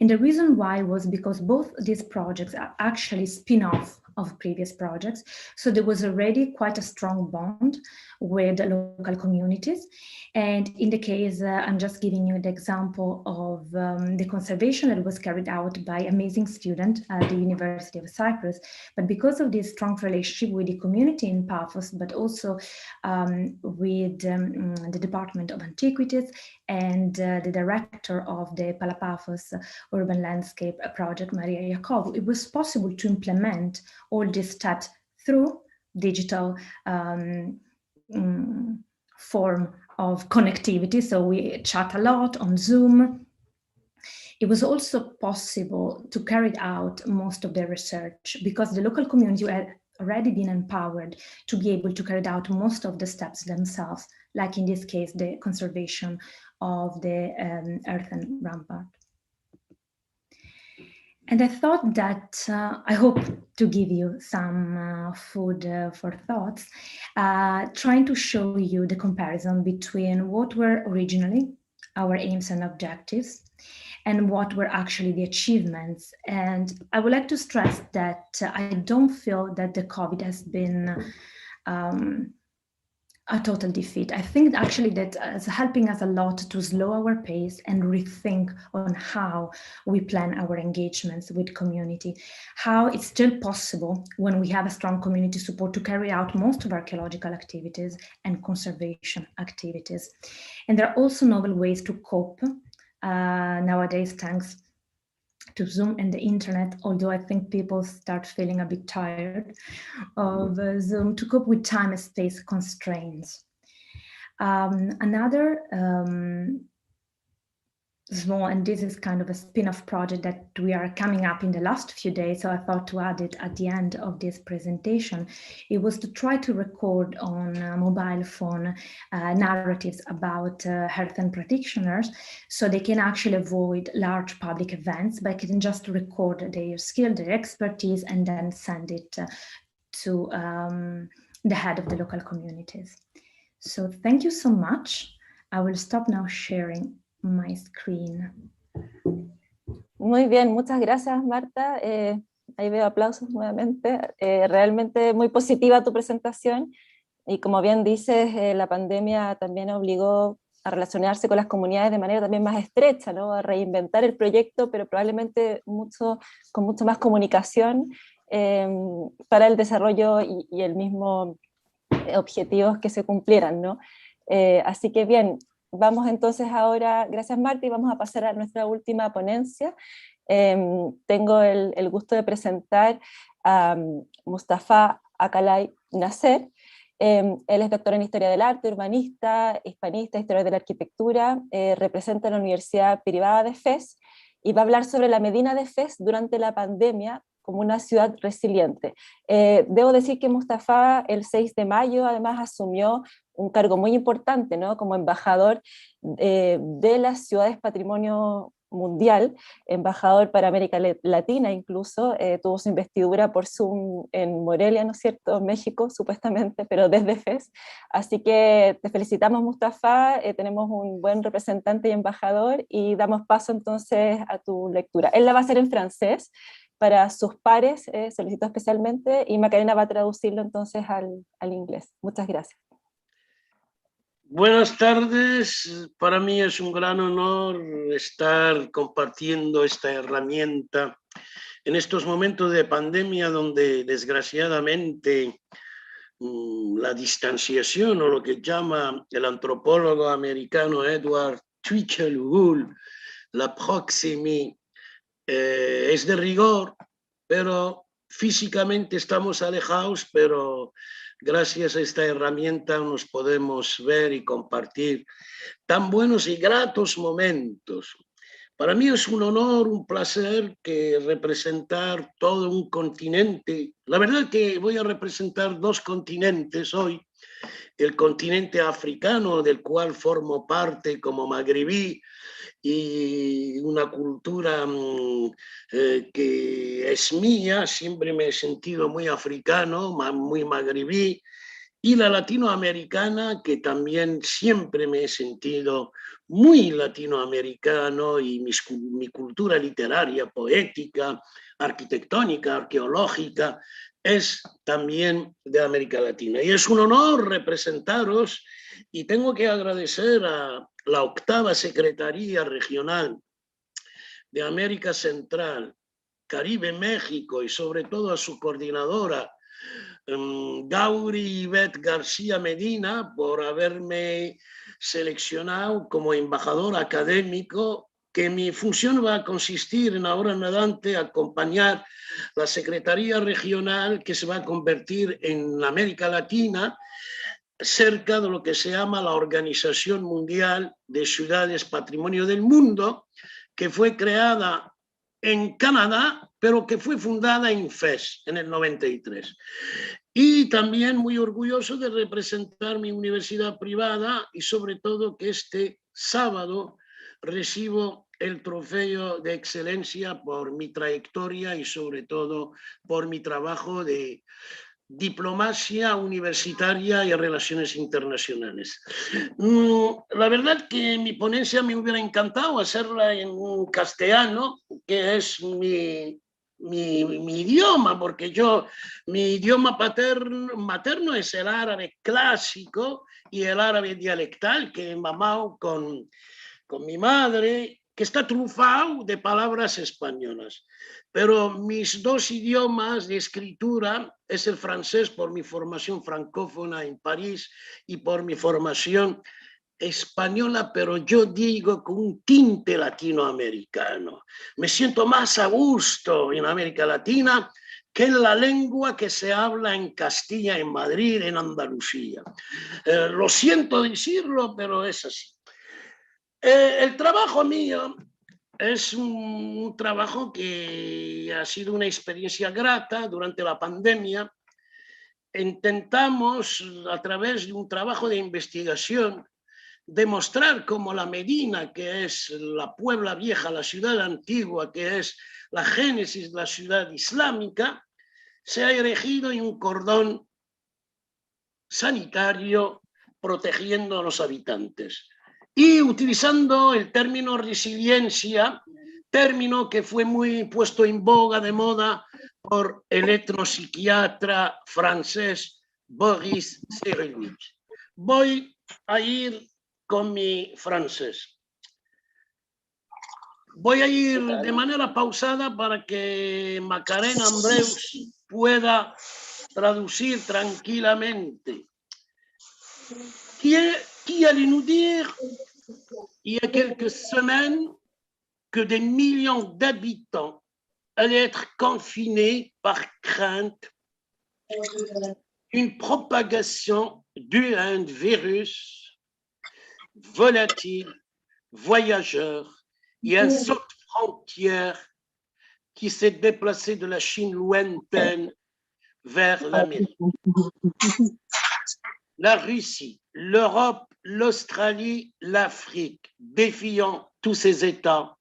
and the reason why was because both these projects are actually spin-off of previous projects. So there was already quite a strong bond with the local communities. And in the case, I'm just giving you the example of the conservation that was carried out by amazing student at the University of Cyprus. But because of this strong relationship with the community in Paphos, but also with the Department of Antiquities and the director of the Palapaphos Urban Landscape Project, Maria Iacovu, it was possible to implement all these steps through digital form of connectivity. So we chat a lot on Zoom. It was also possible to carry out most of the research because the local community had already been empowered to be able to carry out most of the steps themselves, like in this case, the conservation of the earthen rampart. And I thought that I hope to give you some food for thoughts, trying to show you the comparison between what were originally our aims and objectives and what were actually the achievements. And I would like to stress that I don't feel that the COVID has been a total defeat. I think actually that is helping us a lot to slow our pace and rethink on how we plan our engagements with community, how it's still possible when we have a strong community support to carry out most of archaeological activities and conservation activities. And there are also novel ways to cope nowadays, thanks to Zoom and the internet, although I think people start feeling a bit tired of Zoom, to cope with time and space constraints. Another small, and this is kind of a spin-off project that we are coming up in the last few days, so I thought to add it at the end of this presentation. It was to try to record on mobile phone narratives about earthen practitioners, so they can actually avoid large public events, but can just record their skill, their expertise, and then send it to the head of the local communities. So thank you so much. I will stop now sharing my screen. Muy bien, muchas gracias, Marta. Ahí veo aplausos nuevamente. Realmente muy positiva tu presentación. Y como bien dices, la pandemia también obligó a relacionarse con las comunidades de manera también más estrecha, ¿no? A reinventar el proyecto, pero probablemente con mucho más comunicación para el desarrollo y el mismo objetivos que se cumplieran, ¿no? Así que bien. Vamos entonces ahora, gracias Marta, y vamos a pasar a nuestra última ponencia. Tengo el gusto de presentar a Mustafa Akalay Nasser. Él es doctor en Historia del Arte, urbanista, hispanista, historiador de la arquitectura, representa la Universidad Privada de Fez y va a hablar sobre la Medina de Fez durante la pandemia como una ciudad resiliente. Debo decir que Mustafa el 6 de mayo además asumió un cargo muy importante, ¿no? Como embajador de las ciudades patrimonio mundial, embajador para América Latina incluso, tuvo su investidura por Zoom en Morelia, ¿no es cierto?, México, supuestamente, pero desde FES. Así que te felicitamos, Mustafa, tenemos un buen representante y embajador, y damos paso entonces a tu lectura. Él la va a hacer en francés para sus pares, solicitó especialmente, y Macarena va a traducirlo entonces al inglés. Muchas gracias. Buenas tardes, para mí es un gran honor estar compartiendo esta herramienta en estos momentos de pandemia donde desgraciadamente la distanciación, o lo que llama el antropólogo americano Edward Twichell-Hull, la proximidad, es de rigor, pero físicamente estamos alejados, pero gracias a esta herramienta nos podemos ver y compartir tan buenos y gratos momentos. Para mí es un honor, un placer que representar todo un continente. La verdad que voy a representar 2 continentes hoy. El continente africano, del cual formo parte como magrebí, y una cultura que es mía, siempre me he sentido muy africano, muy magrebí, y la latinoamericana, que también siempre me he sentido muy latinoamericano, y mi cultura literaria, poética, arquitectónica, arqueológica, es también de América Latina. Y es un honor representaros, y tengo que agradecer a la 8ª Secretaría Regional de América Central, Caribe, México, y sobre todo a su coordinadora, Gauri Ivette García Medina, por haberme seleccionado como embajador académico, que mi función va a consistir en ahora en adelante acompañar la Secretaría Regional, que se va a convertir en América Latina, cerca de lo que se llama la Organización Mundial de Ciudades Patrimonio del Mundo, que fue creada en Canadá, pero que fue fundada en FES en el 93. Y también muy orgulloso de representar mi universidad privada, y sobre todo que este sábado recibo el trofeo de excelencia por mi trayectoria y sobre todo por mi trabajo de diplomacia universitaria y relaciones internacionales. La verdad que mi ponencia me hubiera encantado hacerla en castellano, que es mi idioma, porque mi idioma materno es el árabe clásico y el árabe dialectal, que he mamado con mi madre, que está trufado de palabras españolas. Pero mis 2 idiomas de escritura es el francés, por mi formación francófona en París, y por mi formación española, pero yo digo con un tinte latinoamericano. Me siento más a gusto en América Latina que en la lengua que se habla en Castilla, en Madrid, en Andalucía. Lo siento decirlo, pero es así. El trabajo mío es un trabajo que ha sido una experiencia grata durante la pandemia. Intentamos, a través de un trabajo de investigación, demostrar cómo la Medina, que es la Puebla Vieja, la ciudad antigua, que es la génesis de la ciudad islámica, se ha erigido en un cordón sanitario protegiendo a los habitantes. Y utilizando el término resiliencia, término que fue muy puesto en boga, de moda, por el etnopsiquiatra francés Boris Cyrulnik. Voy a ir con mi francés. Voy a ir de manera pausada para que Macarena Andreus pueda traducir tranquillamente. Qui allait nous dire, il y a quelques semaines, que des millions d'habitants allaient être confinés par crainte d'une propagation due à un virus volatile, voyageur, et un saut de frontière qui s'est déplacé de la Chine lointaine vers l'Amérique. La Russie, l'Europe, l'Australie, l'Afrique, défiant tous ces États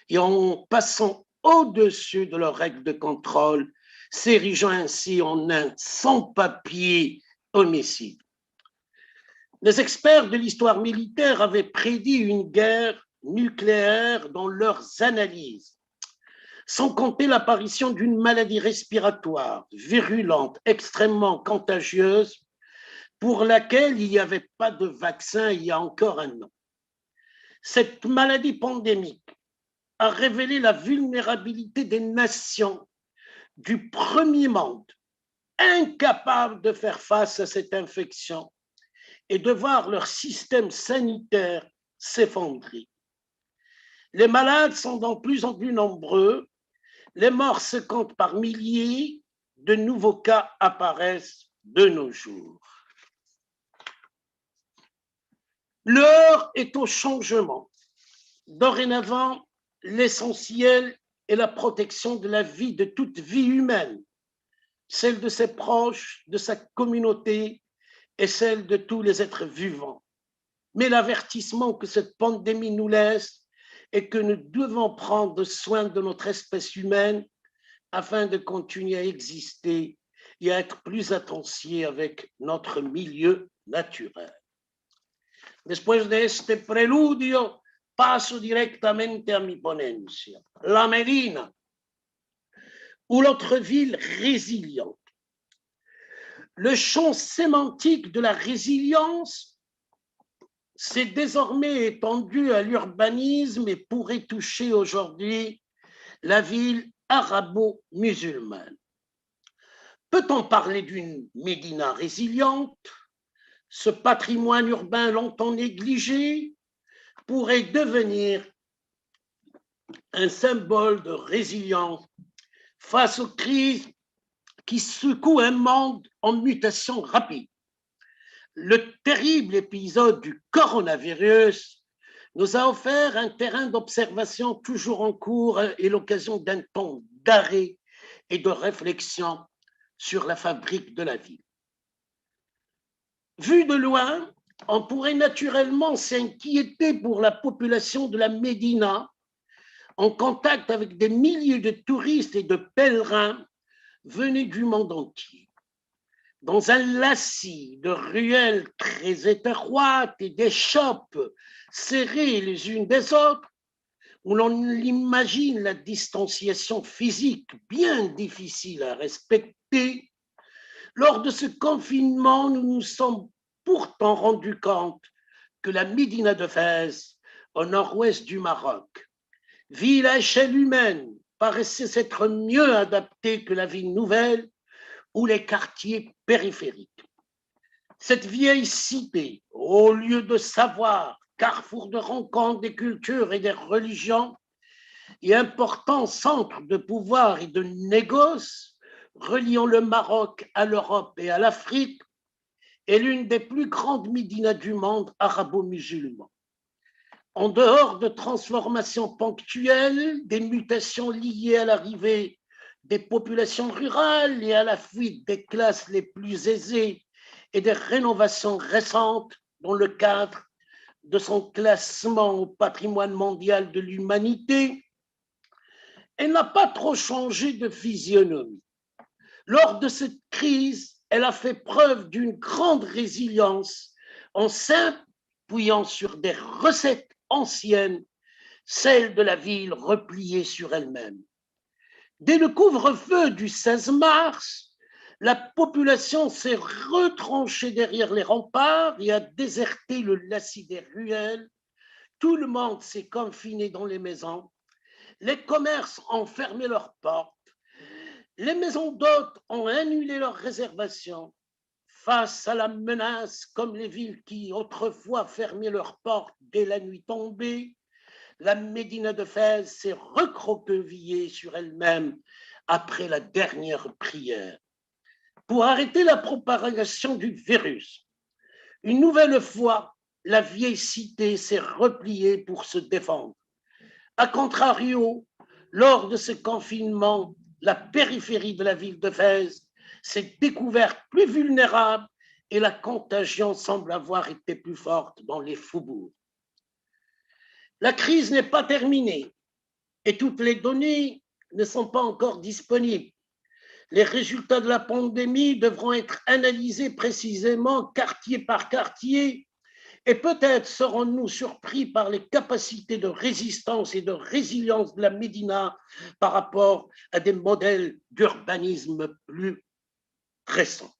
et en passant au-dessus de leurs règles de contrôle, s'érigeant ainsi en un sans-papier homicide. Les experts de l'histoire militaire avaient prédit une guerre nucléaire dans leurs analyses, sans compter l'apparition d'une maladie respiratoire virulente, extrêmement contagieuse, pour laquelle il n'y avait pas de vaccin il y a encore un an. Cette maladie pandémique a révélé la vulnérabilité des nations du premier monde, incapables de faire face à cette infection et de voir leur système sanitaire s'effondrer. Les malades sont de plus en plus nombreux, les morts se comptent par milliers, de nouveaux cas apparaissent de nos jours. L'heure est au changement. Dorénavant, l'essentiel est la protection de la vie, de toute vie humaine, celle de ses proches, de sa communauté et celle de tous les êtres vivants. Mais l'avertissement que cette pandémie nous laisse est que nous devons prendre soin de notre espèce humaine afin de continuer à exister et à être plus attentifs avec notre milieu naturel. Después de este preludio, paso directamente a mi ponencia. La Médina, ou l'autre ville résiliente. Le champ sémantique de la résilience s'est désormais étendu à l'urbanisme et pourrait toucher aujourd'hui la ville arabo-musulmane. Peut-on parler d'une Médina résiliente? Ce patrimoine urbain longtemps négligé pourrait devenir un symbole de résilience face aux crises qui secouent un monde en mutation rapide. Le terrible épisode du coronavirus nous a offert un terrain d'observation toujours en cours et l'occasion d'un temps d'arrêt et de réflexion sur la fabrique de la ville. Vu de loin, on pourrait naturellement s'inquiéter pour la population de la Médina, en contact avec des milliers de touristes et de pèlerins venus du monde entier. Dans un lacis de ruelles très étroites et d'échoppes serrées les unes des autres, où l'on imagine la distanciation physique bien difficile à respecter, lors de ce confinement, nous nous sommes pourtant rendus compte que la Médina de Fès, au nord-ouest du Maroc, ville à échelle humaine, paraissait s'être mieux adaptée que la ville nouvelle ou les quartiers périphériques. Cette vieille cité, au lieu de savoir, carrefour de rencontres des cultures et des religions, et important centre de pouvoir et de négoce, reliant le Maroc à l'Europe et à l'Afrique, est l'une des plus grandes médinas du monde arabo-musulman. En dehors de transformations ponctuelles, des mutations liées à l'arrivée des populations rurales et à la fuite des classes les plus aisées et des rénovations récentes dans le cadre de son classement au patrimoine mondial de l'humanité, elle n'a pas trop changé de physionomie. Lors de cette crise, elle a fait preuve d'une grande résilience en s'appuyant sur des recettes anciennes, celles de la ville repliée sur elle-même. Dès le couvre-feu du 16 mars, la population s'est retranchée derrière les remparts et a déserté le lacis des ruelles. Tout le monde s'est confiné dans les maisons. Les commerces ont fermé leurs portes. Les maisons d'hôtes ont annulé leurs réservations. Face à la menace, comme les villes qui autrefois fermaient leurs portes dès la nuit tombée, la Médina de Fès s'est recroquevillée sur elle-même après la dernière prière. Pour arrêter la propagation du virus, une nouvelle fois, la vieille cité s'est repliée pour se défendre. A contrario, Lors de ce confinement, la périphérie de la ville de Fès s'est découverte plus vulnérable et la contagion semble avoir été plus forte dans les faubourgs. La crise n'est pas terminée et toutes les données ne sont pas encore disponibles. Les résultats de la pandémie devront être analysés précisément quartier par quartier et peut-être serons-nous surpris par les capacités de résistance et de résilience de la Médina par rapport à des modèles d'urbanisme plus récents.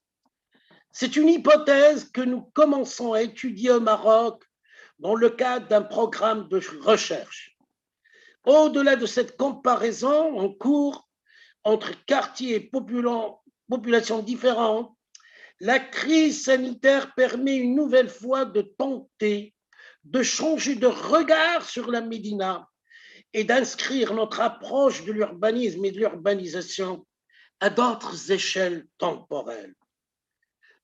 C'est une hypothèse que nous commençons à étudier au Maroc dans le cadre d'un programme de recherche. Au-delà de cette comparaison en cours entre quartiers et populations différentes, la crise sanitaire permet une nouvelle fois de tenter de changer de regard sur la Médina et d'inscrire notre approche de l'urbanisme et de l'urbanisation à d'autres échelles temporelles.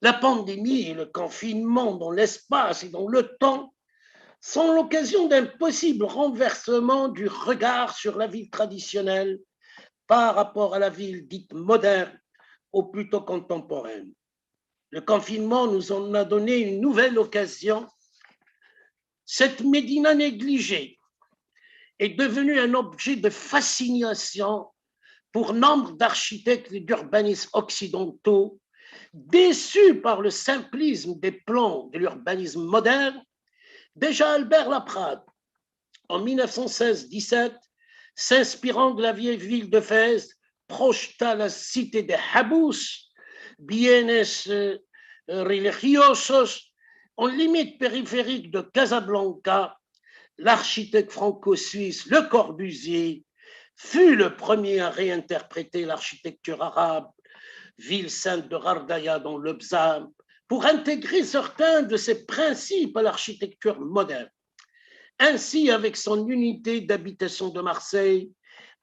La pandémie et le confinement dans l'espace et dans le temps sont l'occasion d'un possible renversement du regard sur la ville traditionnelle par rapport à la ville dite moderne ou plutôt contemporaine. Le confinement nous en a donné une nouvelle occasion. Cette Médina négligée est devenue un objet de fascination pour nombre d'architectes et d'urbanistes occidentaux, déçus par le simplisme des plans de l'urbanisme moderne. Déjà Albert Laprade, en 1916-17, s'inspirant de la vieille ville de Fès, projeta la cité des Habous, bienes religiosos, en limite périphérique de Casablanca. L'architecte franco-suisse Le Corbusier fut le premier à réinterpréter l'architecture arabe, ville sainte de Ghardaya dans le Bzam, pour intégrer certains de ses principes à l'architecture moderne. Ainsi, avec son unité d'habitation de Marseille,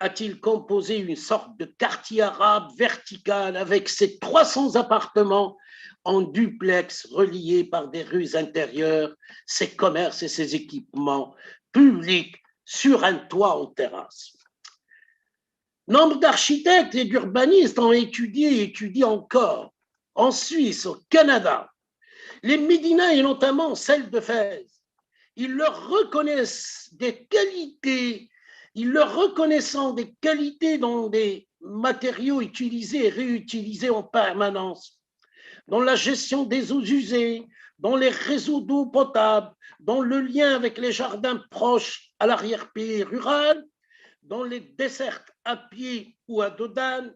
a-t-il composé une sorte de quartier arabe vertical avec ses 300 appartements en duplex reliés par des rues intérieures, ses commerces et ses équipements publics sur un toit en terrasse. Nombre d'architectes et d'urbanistes ont étudié et étudient encore en Suisse, au Canada, les médinas et notamment celles de Fès. Ils leur reconnaissent des qualités, reconnaissant des qualités dans des matériaux utilisés et réutilisés en permanence, dans la gestion des eaux usées, dans les réseaux d'eau potable, dans le lien avec les jardins proches à l'arrière-pays rural, dans les dessertes à pied ou à dos d'âne,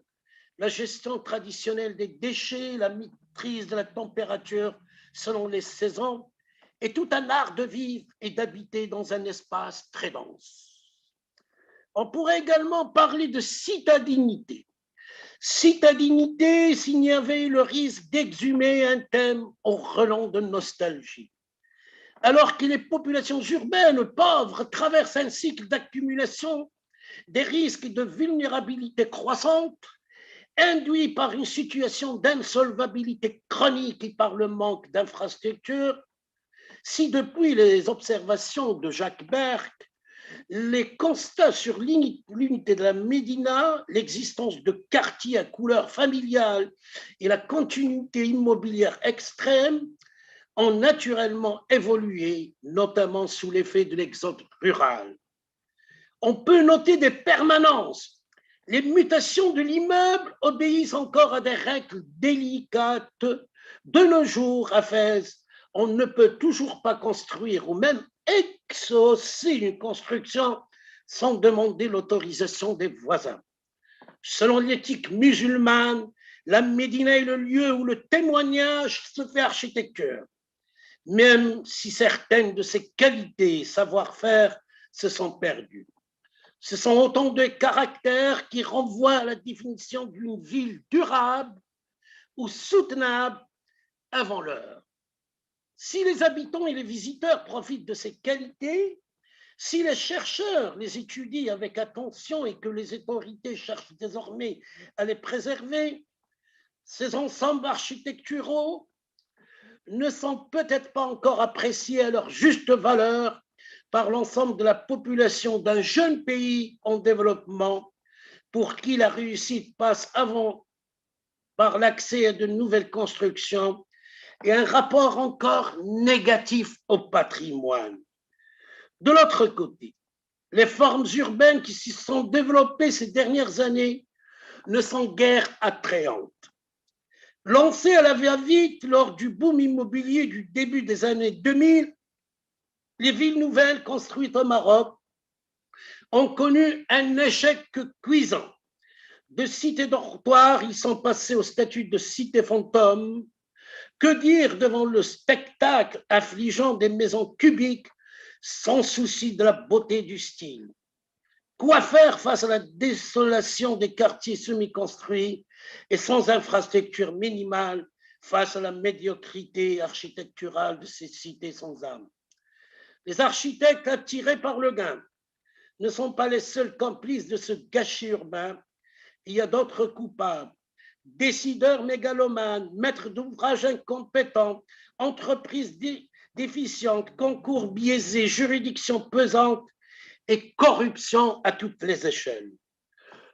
la gestion traditionnelle des déchets, la maîtrise de la température selon les saisons, et tout un art de vivre et d'habiter dans un espace très dense. On pourrait également parler de citadinité. Citadinité s'il y avait le risque d'exhumer un thème au relent de nostalgie. Alors que les populations urbaines pauvres traversent un cycle d'accumulation des risques de vulnérabilité croissante, induits par une situation d'insolvabilité chronique et par le manque d'infrastructures, si depuis les observations de Jacques Berck, les constats sur l'unité de la Médina, l'existence de quartiers à couleur familiale et la continuité immobilière extrême ont naturellement évolué, notamment sous l'effet de l'exode rural. On peut noter des permanences. Les mutations de l'immeuble obéissent encore à des règles délicates. De nos jours, à Fès, on ne peut toujours pas construire ou même exaucer une construction sans demander l'autorisation des voisins. Selon l'éthique musulmane, la Médina est le lieu où le témoignage se fait architecture, même si certaines de ses qualités et savoir-faire se sont perdues. Ce sont autant de caractères qui renvoient à la définition d'une ville durable ou soutenable avant l'heure. Si les habitants et les visiteurs profitent de ces qualités, si les chercheurs les étudient avec attention et que les autorités cherchent désormais à les préserver, ces ensembles architecturaux ne sont peut-être pas encore appréciés à leur juste valeur par l'ensemble de la population d'un jeune pays en développement pour qui la réussite passe avant par l'accès à de nouvelles constructions et un rapport encore négatif au patrimoine. De l'autre côté, les formes urbaines qui s'y sont développées ces dernières années ne sont guère attrayantes. Lancées à la va-vite lors du boom immobilier du début des années 2000, les villes nouvelles construites au Maroc ont connu un échec cuisant. De cités dortoirs, ils sont passés au statut de cité fantôme. Que dire devant le spectacle affligeant des maisons cubiques sans souci de la beauté du style? Quoi faire face à la désolation des quartiers semi-construits et sans infrastructure minimale face à la médiocrité architecturale de ces cités sans âme? Les architectes attirés par le gain ne sont pas les seuls complices de ce gâchis urbain. Il y a d'autres coupables. Décideurs mégalomanes, maîtres d'ouvrage incompétents, entreprises déficientes, concours biaisés, juridictions pesantes et corruption à toutes les échelles.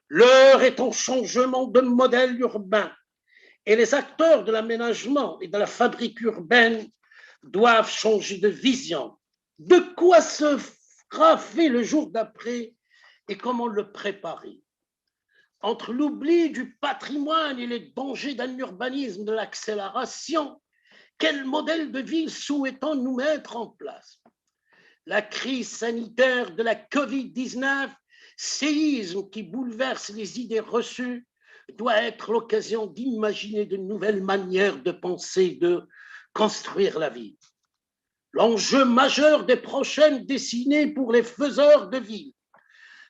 L'heure est au changement de modèle urbain et les acteurs de l'aménagement et de la fabrique urbaine doivent changer de vision. De quoi sera fait le jour d'après et comment le préparer? Entre l'oubli du patrimoine et les dangers d'un urbanisme de l'accélération, quel modèle de ville souhaitons-nous mettre en place? La crise sanitaire de la Covid-19, séisme qui bouleverse les idées reçues, doit être l'occasion d'imaginer de nouvelles manières de penser, de construire la vie. L'enjeu majeur des prochaines décennies pour les faiseurs de ville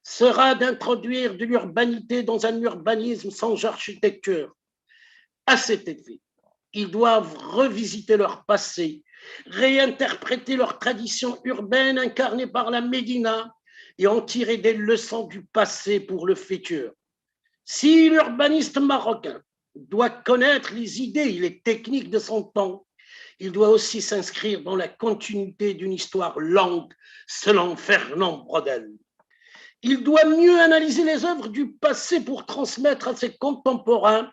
sera d'introduire de l'urbanité dans un urbanisme sans architecture. À cet effet, ils doivent revisiter leur passé, réinterpréter leurs traditions urbaines incarnées par la Médina et en tirer des leçons du passé pour le futur. Si l'urbaniste marocain doit connaître les idées et les techniques de son temps, il doit aussi s'inscrire dans la continuité d'une histoire longue selon Fernand Braudel. Il doit mieux analyser les œuvres du passé pour transmettre à ses contemporains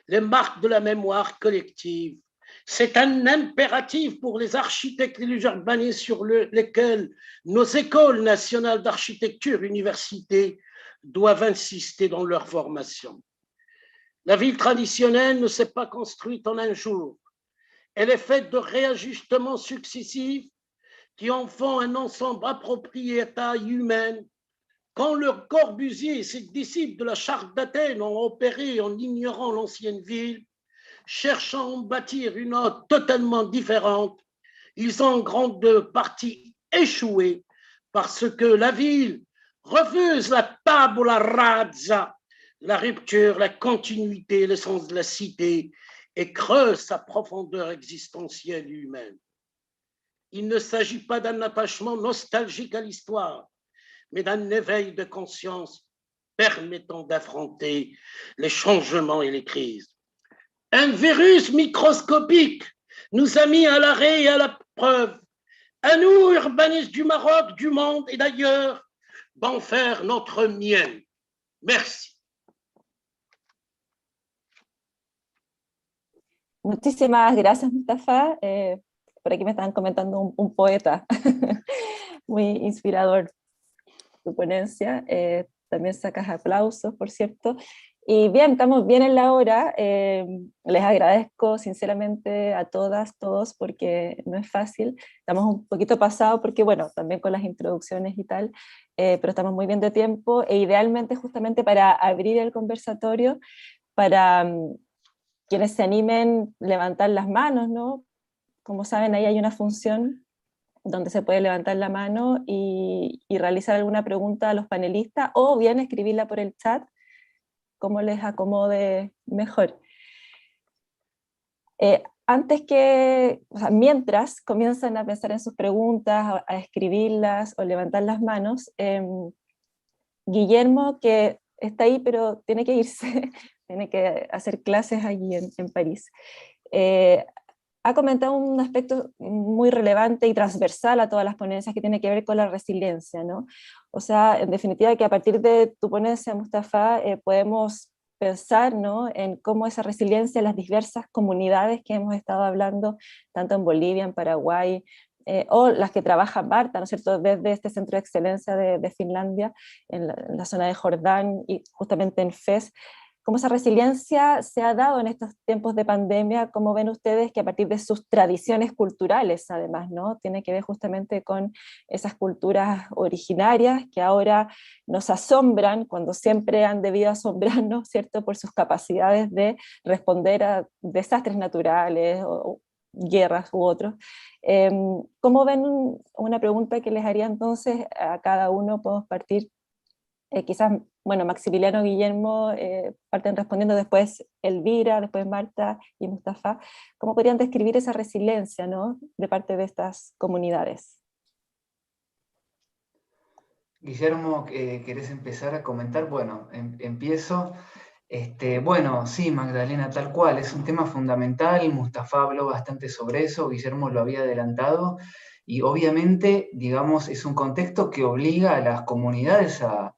les marques de la mémoire collective. C'est un impératif pour les architectes et les urbanistes sur lesquels nos écoles nationales d'architecture, universités, doivent insister dans leur formation. La ville traditionnelle ne s'est pas construite en un jour. Elle est faite de réajustements successifs qui en font un ensemble approprié à taille humaine. Quand Le Corbusier et ses disciples de la Charte d'Athènes ont opéré en ignorant l'ancienne ville, cherchant à en bâtir une autre totalement différente, ils ont en grande partie échoué parce que la ville refuse la tabula rasa, la rupture, la continuité, l'essence de la cité et creuse sa profondeur existentielle humaine. Il ne s'agit pas d'un attachement nostalgique à l'histoire, mais d'un éveil de conscience permettant d'affronter les changements et les crises. Un virus microscopique nous a mis à l'arrêt et à la preuve, à nous, urbanistes du Maroc, du monde et d'ailleurs, d'en faire notre mienne. Merci. Muchísimas gracias, Mustafa. Por aquí me están comentando un poeta muy inspirador. Tu ponencia, también sacas aplausos, por cierto. Y bien, estamos bien en la hora. Les agradezco sinceramente a todas, todos, porque no es fácil. Estamos un poquito pasados porque, bueno, también con las introducciones y tal, pero estamos muy bien de tiempo e idealmente justamente para abrir el conversatorio, para quienes se animen levantar las manos, ¿no? Como saben, ahí hay una función donde se puede levantar la mano y realizar alguna pregunta a los panelistas o bien escribirla por el chat, como les acomode mejor. Mientras comienzan a pensar en sus preguntas, a escribirlas o levantar las manos, Guillermo, que está ahí pero tiene que irse, tiene que hacer clases allí en París, ha comentado un aspecto muy relevante y transversal a todas las ponencias que tiene que ver con la resiliencia, ¿no? O sea, en definitiva, que a partir de tu ponencia, Mustafa, podemos pensar, ¿no?, en cómo esa resiliencia en las diversas comunidades que hemos estado hablando, tanto en Bolivia, en Paraguay, o las que trabaja Marta, ¿no es cierto?, desde este centro de excelencia de Finlandia, en la zona de Jordán y justamente en Fez, cómo esa resiliencia se ha dado en estos tiempos de pandemia, cómo ven ustedes que a partir de sus tradiciones culturales, además, ¿no?, tiene que ver justamente con esas culturas originarias que ahora nos asombran cuando siempre han debido asombrarnos, ¿cierto?, por sus capacidades de responder a desastres naturales o guerras u otros. ¿Cómo ven una pregunta que les haría entonces a cada uno? Podemos partir, quizás, bueno, Maximiliano, Guillermo parten respondiendo, después Elvira, después Marta y Mustafa. ¿Cómo podrían describir esa resiliencia, ¿no?, de parte de estas comunidades? Guillermo, ¿querés empezar a comentar? Bueno, empiezo. Bueno, sí, Magdalena, tal cual, es un tema fundamental. Mustafa habló bastante sobre eso, Guillermo lo había adelantado, y obviamente, digamos, es un contexto que obliga a las comunidades a,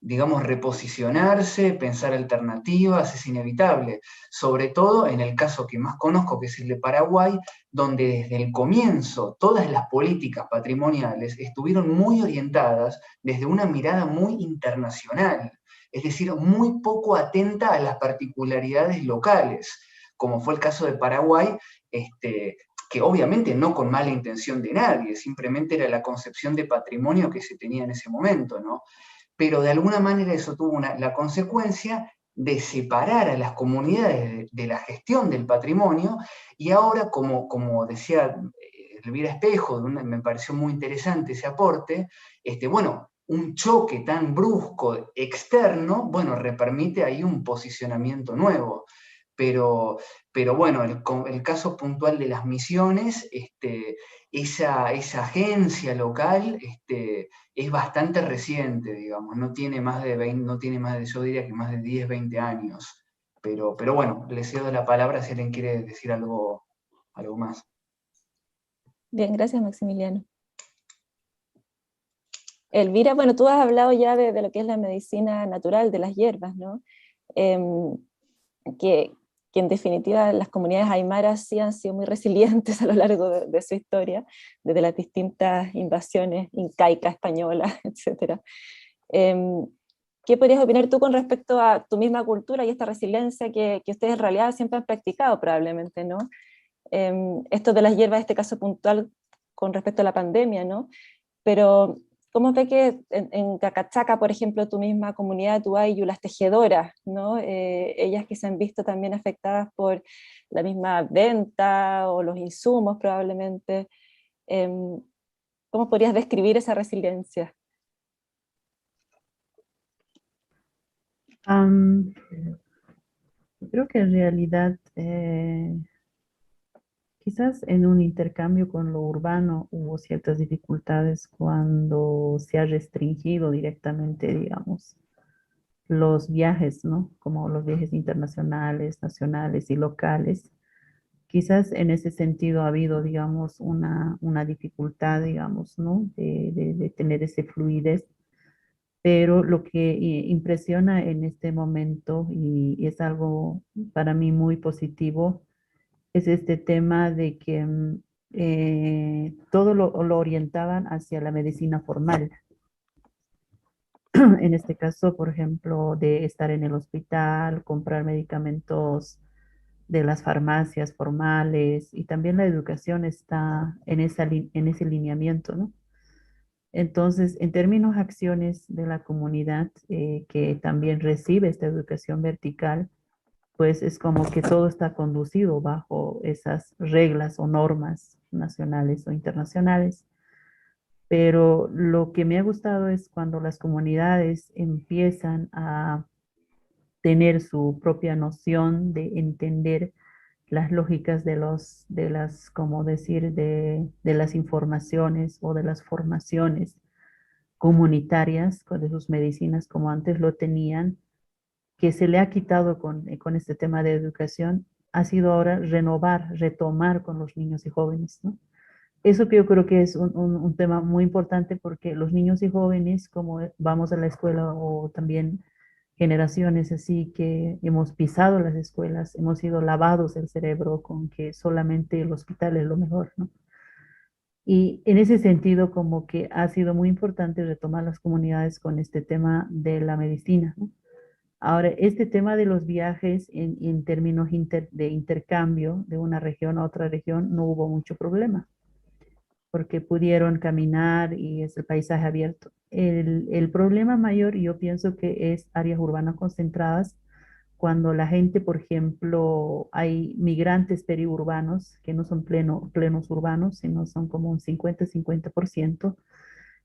digamos, reposicionarse, pensar alternativas, es inevitable, sobre todo en el caso que más conozco, que es el de Paraguay, donde desde el comienzo todas las políticas patrimoniales estuvieron muy orientadas desde una mirada muy internacional, es decir, muy poco atenta a las particularidades locales, como fue el caso de Paraguay, que obviamente no con mala intención de nadie, simplemente era la concepción de patrimonio que se tenía en ese momento, ¿no? Pero de alguna manera eso tuvo la consecuencia de separar a las comunidades de la gestión del patrimonio, y ahora, como decía Elvira Espejo, me pareció muy interesante ese aporte, bueno, un choque tan brusco externo, bueno, permite ahí un posicionamiento nuevo. Pero bueno, el caso puntual de las misiones, esa agencia local es bastante reciente, digamos, no tiene más de 20, no tiene más de, yo diría que más de 10, 20 años. Pero bueno, le cedo la palabra si alguien quiere decir algo más. Bien, gracias, Maximiliano. Elvira, bueno, tú has hablado ya de lo que es la medicina natural, de las hierbas, ¿no? Que en definitiva las comunidades aymaras sí han sido muy resilientes a lo largo de su historia, desde las distintas invasiones incaica, española, etc. ¿Qué podrías opinar tú con respecto a tu misma cultura y esta resiliencia que ustedes en realidad siempre han practicado probablemente, ¿no? Esto de las hierbas, este caso puntual con respecto a la pandemia, ¿no? Pero ¿cómo ve que en Cacachaca, por ejemplo, tu misma comunidad de Tuayu, las tejedoras, ¿no? Ellas que se han visto también afectadas por la misma venta o los insumos probablemente, ¿cómo podrías describir esa resiliencia? Creo que en realidad quizás en un intercambio con lo urbano hubo ciertas dificultades cuando se ha restringido directamente, digamos, los viajes, ¿no? Como los viajes internacionales, nacionales y locales. Quizás en ese sentido ha habido, digamos, una dificultad, digamos, ¿no? De tener ese fluidez. Pero lo que impresiona en este momento, y es algo para mí muy positivo, es este tema de que todo lo orientaban hacia la medicina formal. En este caso, por ejemplo, de estar en el hospital, comprar medicamentos de las farmacias formales, y también la educación está en ese lineamiento, ¿no? Entonces, en términos de acciones de la comunidad que también recibe esta educación vertical, pues es como que todo está conducido bajo esas reglas o normas nacionales o internacionales. Pero lo que me ha gustado es cuando las comunidades empiezan a tener su propia noción de entender las lógicas como decir, de las informaciones o de las formaciones comunitarias de sus medicinas como antes lo tenían, que se le ha quitado con este tema de educación, ha sido ahora renovar, retomar con los niños y jóvenes, ¿no? Eso que yo creo que es un tema muy importante porque los niños y jóvenes, como vamos a la escuela o también generaciones así que hemos pisado las escuelas, hemos sido lavados el cerebro con que solamente el hospital es lo mejor, ¿no? Y en ese sentido, como que ha sido muy importante retomar las comunidades con este tema de la medicina, ¿no? Ahora, este tema de los viajes en términos de intercambio de una región a otra región, no hubo mucho problema, porque pudieron caminar y es el paisaje abierto. El problema mayor, yo pienso que es áreas urbanas concentradas, cuando la gente, por ejemplo, hay migrantes periurbanos que no son plenos urbanos, sino son como un 50-50%.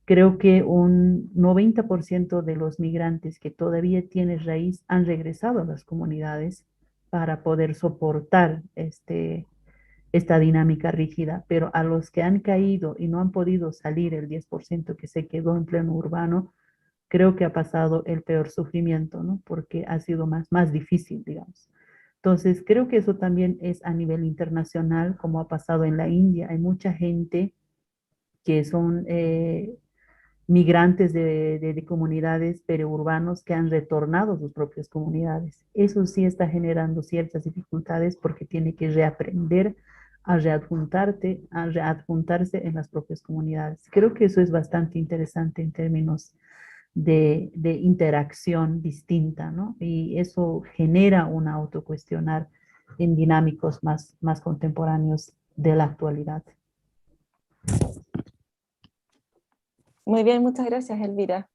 Creo que un 90% de los migrantes que todavía tienen raíz han regresado a las comunidades para poder soportar esta dinámica rígida, pero a los que han caído y no han podido salir, el 10% que se quedó en pleno urbano, creo que ha pasado el peor sufrimiento, ¿no? Porque ha sido más difícil, digamos. Entonces, creo que eso también es a nivel internacional, como ha pasado en la India. Hay mucha gente que son migrantes de comunidades periurbanos que han retornado a sus propias comunidades. Eso sí está generando ciertas dificultades porque tiene que reaprender a readjuntarse en las propias comunidades. Creo que eso es bastante interesante en términos de interacción distinta, ¿no? Y eso genera un autocuestionar en dinámicos más contemporáneos de la actualidad. Muy bien, muchas gracias, Elvira.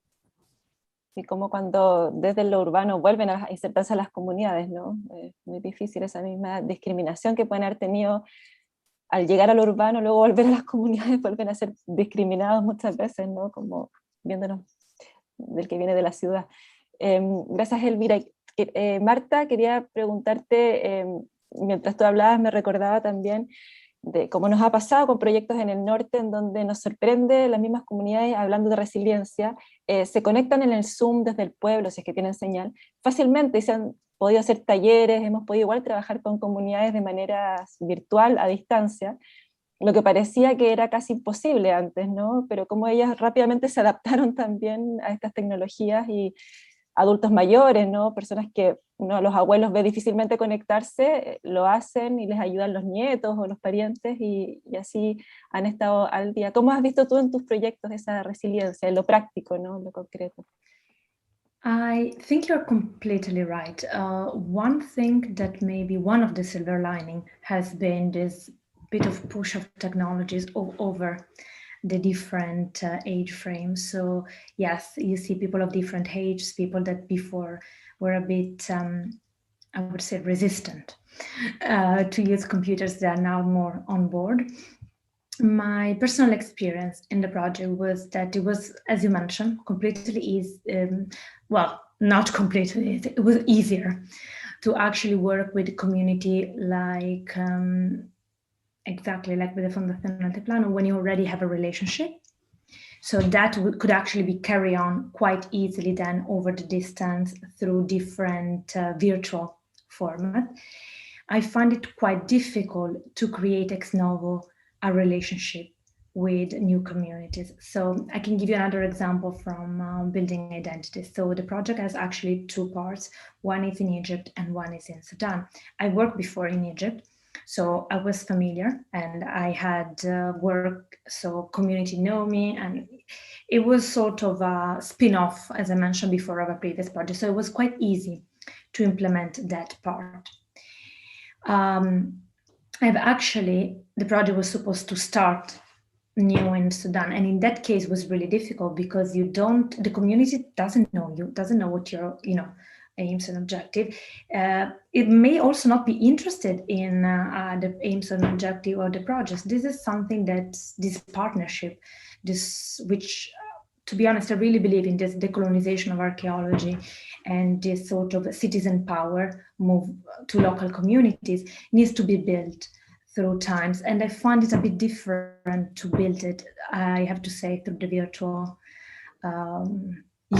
Y como cuando desde lo urbano vuelven a insertarse a las comunidades, ¿no? Es muy difícil esa misma discriminación que pueden haber tenido al llegar a lo urbano, luego volver a las comunidades, vuelven a ser discriminados muchas veces, ¿no? Como viéndonos del que viene de la ciudad. Gracias, Elvira. Marta, quería preguntarte, mientras tú hablabas me recordaba también de cómo nos ha pasado con proyectos en el norte, en donde nos sorprende las mismas comunidades, hablando de resiliencia, se conectan en el Zoom desde el pueblo, si es que tienen señal, fácilmente, y se han podido hacer talleres, hemos podido igual trabajar con comunidades de manera virtual, a distancia, lo que parecía que era casi imposible antes, ¿no? Pero como ellas rápidamente se adaptaron también a estas tecnologías, y adultos mayores, ¿no? Personas que los abuelos ven difícilmente conectarse, lo hacen y les ayudan los nietos o los parientes, y así han estado al día. ¿Cómo has visto tú en tus proyectos esa resiliencia, en lo práctico, ¿no? En lo concreto? I think you're completely right. One thing that maybe one of the silver lining has been this bit of push of technologies over the different age frames. So yes, you see people of different ages, people that before were a bit, I would say, resistant to use computers. They are now more on board. My personal experience in the project was that it was, as you mentioned, completely easy. Well, not completely, it was easier to actually work with a community like, exactly like with the Fondazione Altiplano, when you already have a relationship. So that could actually be carried on quite easily then over the distance through different virtual format. I find it quite difficult to create ex novo a relationship with new communities. So I can give you another example from building identity. So the project has actually two parts. One is in Egypt and one is in Sudan. I worked before in Egypt, so I was familiar and I had work, so community know me, and it was sort of a spin-off, as I mentioned before, of a previous project. So it was quite easy to implement that part. The project was supposed to start new in Sudan, and in that case was really difficult because the community doesn't know you, doesn't know what your aims and objective. It may also not be interested in the aims and objective of the project. This is something that this partnership, which to be honest, I really believe in this decolonization of archaeology and this sort of citizen power move to local communities needs to be built through times. And I find it a bit different to build it, I have to say, through the virtual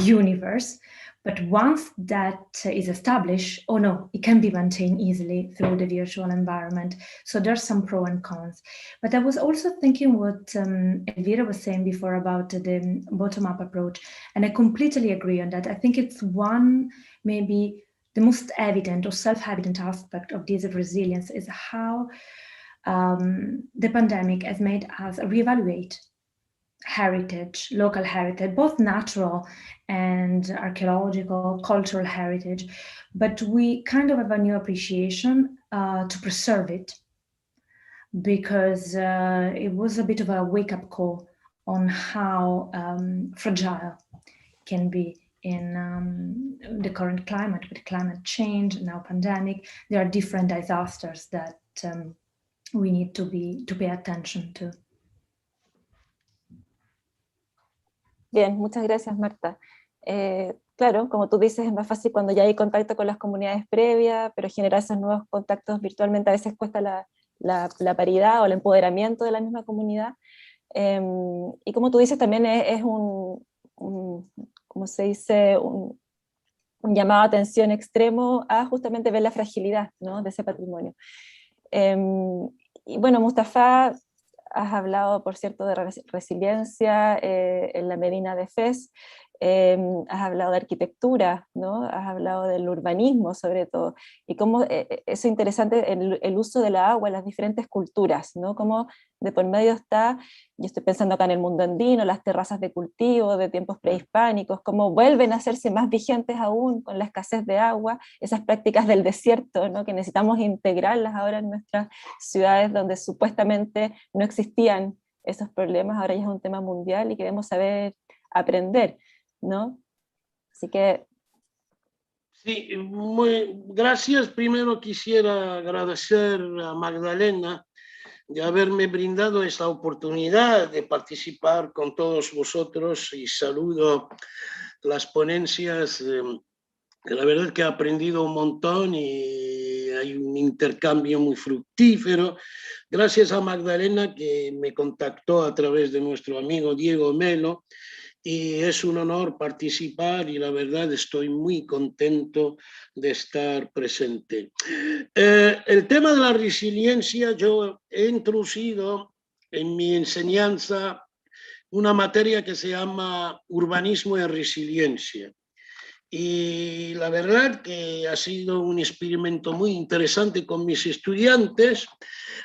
universe. But once that is established, oh no, it can be maintained easily through the virtual environment. So there's some pros and cons. But I was also thinking what Elvira was saying before about the bottom-up approach, and I completely agree on that. I think it's one, maybe the most evident or self-evident aspect of this resilience is how the pandemic has made us reevaluate heritage, local heritage, both natural and archaeological, cultural heritage, but we kind of have a new appreciation to preserve it, because it was a bit of a wake-up call on how fragile it can be in the current climate, with climate change, now pandemic. There are different disasters that we need to pay attention to. Bien, muchas gracias, Marta. Claro, como tú dices, es más fácil cuando ya hay contacto con las comunidades previas, pero generar esos nuevos contactos virtualmente a veces cuesta la paridad o el empoderamiento de la misma comunidad. Y como tú dices, también es ¿cómo se dice? Un llamado a atención extremo a justamente ver la fragilidad, ¿no?, de ese patrimonio. Y bueno, Mustafa, has hablado, por cierto, de resiliencia en la Medina de Fez, has hablado de arquitectura, ¿no? Has hablado del urbanismo sobre todo, y cómo es interesante el uso de la agua en las diferentes culturas, ¿no? Cómo de por medio está, yo estoy pensando acá en el mundo andino, las terrazas de cultivo de tiempos prehispánicos, cómo vuelven a hacerse más vigentes aún con la escasez de agua, esas prácticas del desierto, ¿no?, que necesitamos integrarlas ahora en nuestras ciudades donde supuestamente no existían esos problemas, ahora ya es un tema mundial y queremos saber aprender, ¿no? Así que... Sí, gracias. Primero quisiera agradecer a Magdalena de haberme brindado esta oportunidad de participar con todos vosotros, y saludo las ponencias, que la verdad que he aprendido un montón y hay un intercambio muy fructífero. Gracias a Magdalena, que me contactó a través de nuestro amigo Diego Melo, y es un honor participar y la verdad estoy muy contento de estar presente. El tema de la resiliencia, yo he introducido en mi enseñanza una materia que se llama urbanismo y resiliencia. Y la verdad que ha sido un experimento muy interesante con mis estudiantes,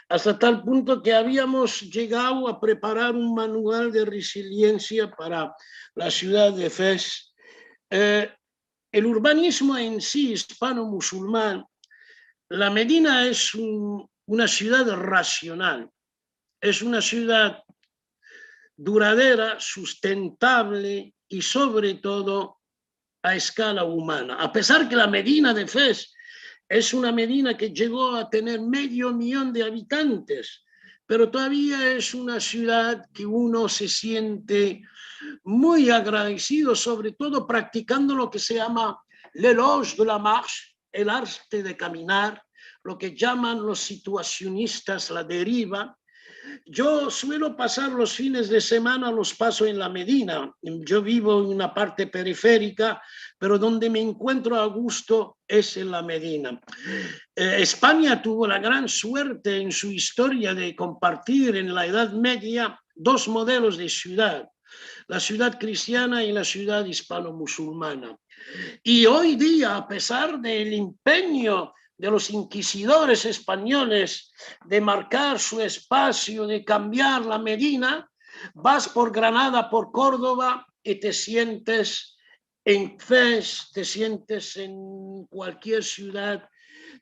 hasta tal punto que habíamos llegado a preparar un manual de resiliencia para la ciudad de Fez. El urbanismo en sí, hispano-musulmán, la Medina es una ciudad racional, es una ciudad duradera, sustentable y sobre todo a escala humana. A pesar que la Medina de Fez es una Medina que llegó a tener 500.000 de habitantes, pero todavía es una ciudad que uno se siente muy agradecido, sobre todo practicando lo que se llama l'éloge de la marche, el arte de caminar, lo que llaman los situacionistas la deriva. Yo suelo pasar los fines de semana, los paso en la Medina. Yo vivo en una parte periférica, pero donde me encuentro a gusto es en la Medina. España tuvo la gran suerte en su historia de compartir en la Edad Media dos modelos de ciudad, la ciudad cristiana y la ciudad hispano-musulmana. Y hoy día, a pesar del empeño de los inquisidores españoles de marcar su espacio, de cambiar la Medina, vas por Granada, por Córdoba y te sientes en Fez, te sientes en cualquier ciudad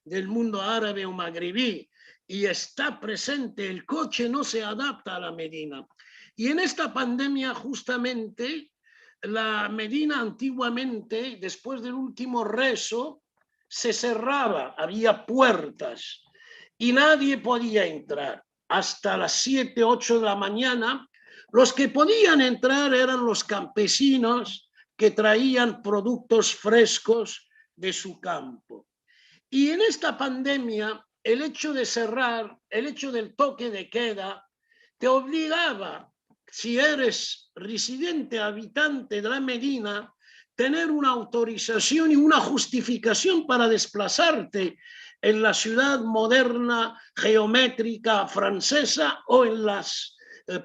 del mundo árabe o magrebí y está presente, el coche no se adapta a la Medina. Y en esta pandemia justamente la Medina antiguamente, después del último rezo, se cerraba, había puertas y nadie podía entrar. Hasta las 7, 8 de la mañana, los que podían entrar eran los campesinos que traían productos frescos de su campo. Y en esta pandemia, el hecho de cerrar, el hecho del toque de queda, te obligaba, si eres residente, habitante de la Medina, tener una autorización y una justificación para desplazarte en la ciudad moderna, geométrica, francesa o en las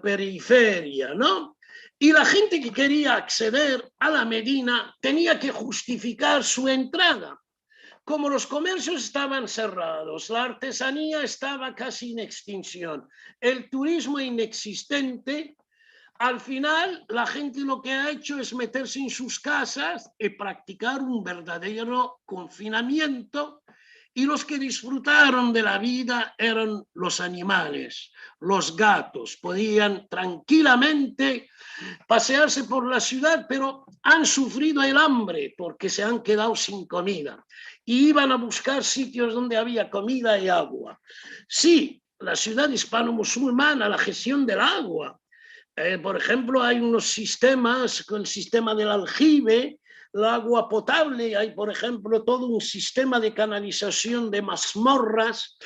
periferias, ¿no? Y la gente que quería acceder a la Medina tenía que justificar su entrada. Como los comercios estaban cerrados, la artesanía estaba casi en extinción, el turismo inexistente, al final la gente lo que ha hecho es meterse en sus casas y practicar un verdadero confinamiento, y los que disfrutaron de la vida eran los animales, los gatos. Podían tranquilamente pasearse por la ciudad, pero han sufrido el hambre porque se han quedado sin comida y iban a buscar sitios donde había comida y agua. Sí, la ciudad hispano-musulmana, la gestión del agua. Por ejemplo, hay unos sistemas, el sistema del aljibe, el agua potable, hay por ejemplo todo un sistema de canalización de mazmorras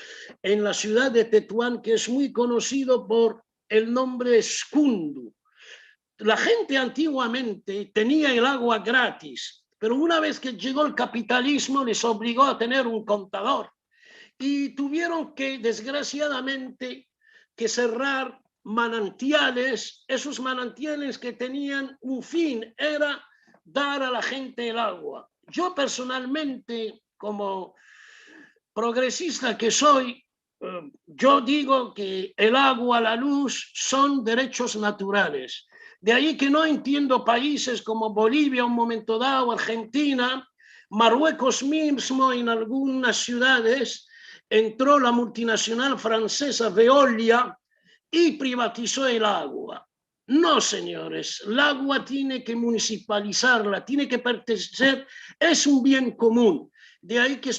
en la ciudad de Tetuán que es muy conocido por el nombre Escundu. La gente antiguamente tenía el agua gratis, pero una vez que llegó el capitalismo les obligó a tener un contador y tuvieron que, desgraciadamente, que cerrar manantiales, esos manantiales que tenían un fin, era dar a la gente el agua. Yo personalmente, como progresista que soy, yo digo que el agua, la luz son derechos naturales. De ahí que no entiendo países como Bolivia, un momento dado, Argentina, Marruecos mismo, en algunas ciudades entró la multinacional francesa Veolia y privatizó el agua. No, señores, el agua tiene que municipalizarla, tiene que pertenecer, es un bien común. De ahí que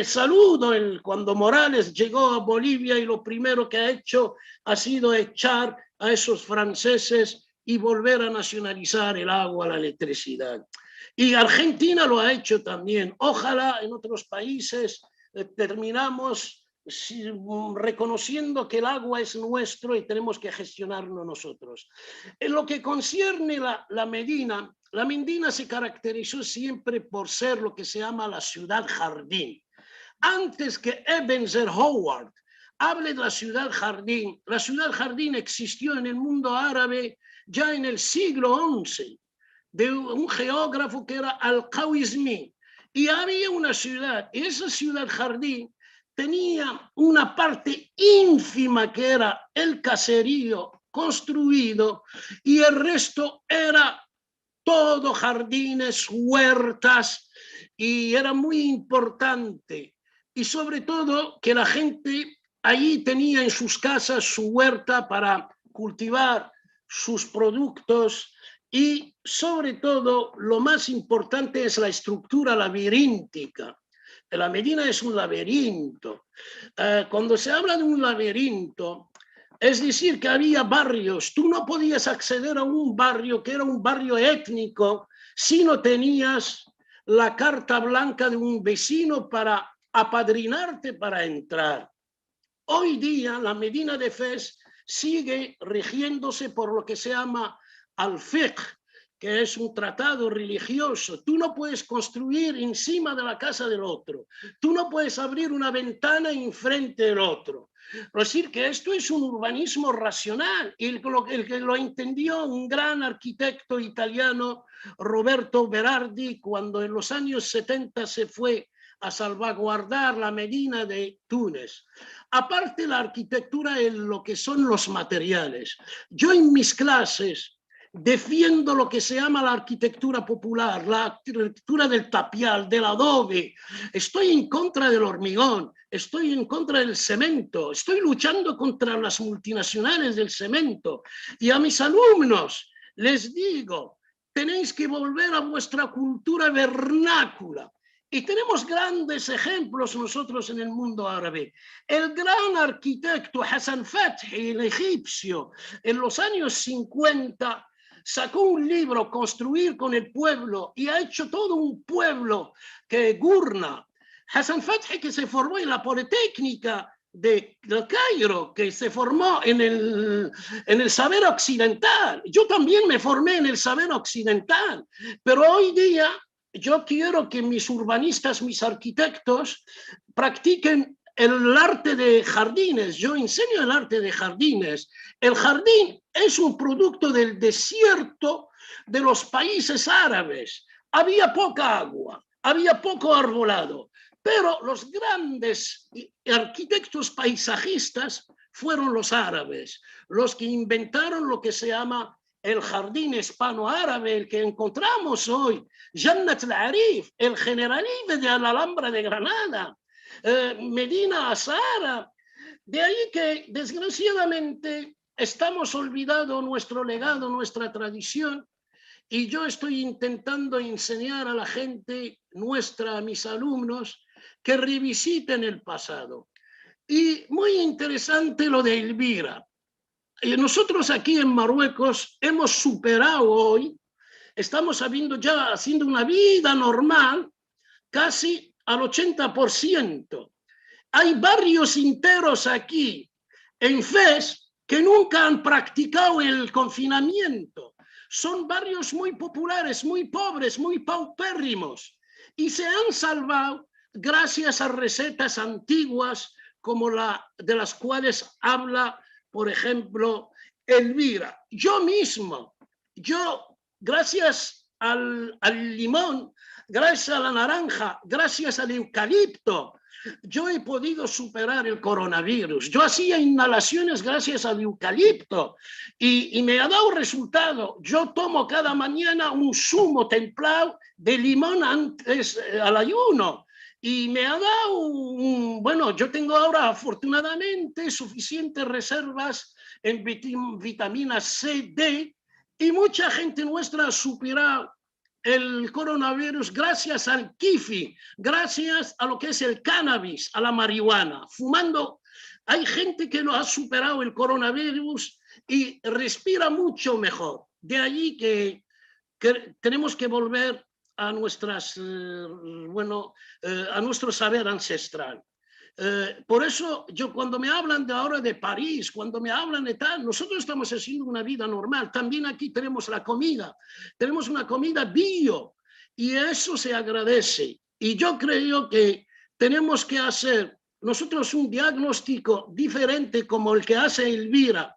saludo cuando Morales llegó a Bolivia y lo primero que ha hecho ha sido echar a esos franceses y volver a nacionalizar el agua, la electricidad. Y Argentina lo ha hecho también. Ojalá en otros países terminamos reconociendo que el agua es nuestro y tenemos que gestionarlo nosotros. En lo que concierne la Medina se caracterizó siempre por ser lo que se llama la ciudad jardín. Antes que Ebenezer Howard hable de la ciudad jardín existió en el mundo árabe ya en el siglo XI, de un geógrafo que era Al-Khwarizmi, y había una ciudad, y esa ciudad jardín tenía una parte ínfima que era el caserío construido y el resto era todo jardines, huertas, y era muy importante. Y sobre todo que la gente allí tenía en sus casas su huerta para cultivar sus productos y sobre todo lo más importante es la estructura labiríntica. La Medina es un laberinto. Cuando se habla de un laberinto, es decir, que había barrios. Tú no podías acceder a un barrio que era un barrio étnico si no tenías la carta blanca de un vecino para apadrinarte para entrar. Hoy día la Medina de Fez sigue rigiéndose por lo que se llama al-fiqh, que es un tratado religioso. Tú no puedes construir encima de la casa del otro. Tú no puedes abrir una ventana enfrente del otro. Es decir, que esto es un urbanismo racional. El que lo entendió un gran arquitecto italiano, Roberto Berardi, cuando en los años 70 se fue a salvaguardar la Medina de Túnez. Aparte la arquitectura en lo que son los materiales. Yo en mis clases defiendo lo que se llama la arquitectura popular, la arquitectura del tapial, del adobe. Estoy en contra del hormigón, estoy en contra del cemento, estoy luchando contra las multinacionales del cemento. Y a mis alumnos les digo, tenéis que volver a vuestra cultura vernácula. Y tenemos grandes ejemplos nosotros en el mundo árabe. El gran arquitecto Hassan Fathi, el egipcio, en los años 50, sacó un libro, Construir con el pueblo, y ha hecho todo un pueblo que Gurna. Hassan Fathi, que se formó en la Politécnica del Cairo, que se formó en el saber occidental. Yo también me formé en el saber occidental, pero hoy día yo quiero que mis urbanistas, mis arquitectos, practiquen el arte de jardines. Yo enseño el arte de jardines. El jardín es un producto del desierto de los países árabes. Había poca agua, había poco arbolado, pero los grandes arquitectos paisajistas fueron los árabes, los que inventaron lo que se llama el jardín hispano-árabe, el que encontramos hoy, Jannat al-Arif, el Generalife de la Alhambra de Granada, Medina Azahara. De ahí que, desgraciadamente, estamos olvidando nuestro legado, nuestra tradición, y yo estoy intentando enseñar a la gente nuestra, a mis alumnos, que revisiten el pasado. Y muy interesante lo de Elvira. Nosotros aquí en Marruecos hemos superado hoy, estamos haciendo una vida normal casi al 80%. Hay barrios enteros aquí en Fez que nunca han practicado el confinamiento. Son barrios muy populares, muy pobres, muy paupérrimos, y se han salvado gracias a recetas antiguas como la de las cuales habla, por ejemplo, Elvira. Yo mismo, gracias al limón, gracias a la naranja, gracias al eucalipto, yo he podido superar el coronavirus. Yo hacía inhalaciones gracias al eucalipto y me ha dado resultado. Yo tomo cada mañana un zumo templado de limón antes al ayuno. Y me ha dado bueno, yo tengo ahora afortunadamente suficientes reservas en vitamina C, D, y mucha gente nuestra ha superado el coronavirus gracias al kifi, gracias a lo que es el cannabis, a la marihuana. Fumando, hay gente que no ha superado el coronavirus y respira mucho mejor. De allí que tenemos que volver a a nuestro saber ancestral. Por eso yo cuando me hablan de ahora de París, cuando me hablan de tal, nosotros estamos haciendo una vida normal. También aquí tenemos la comida, tenemos una comida bio y eso se agradece. Y yo creo que tenemos que hacer nosotros un diagnóstico diferente como el que hace Elvira.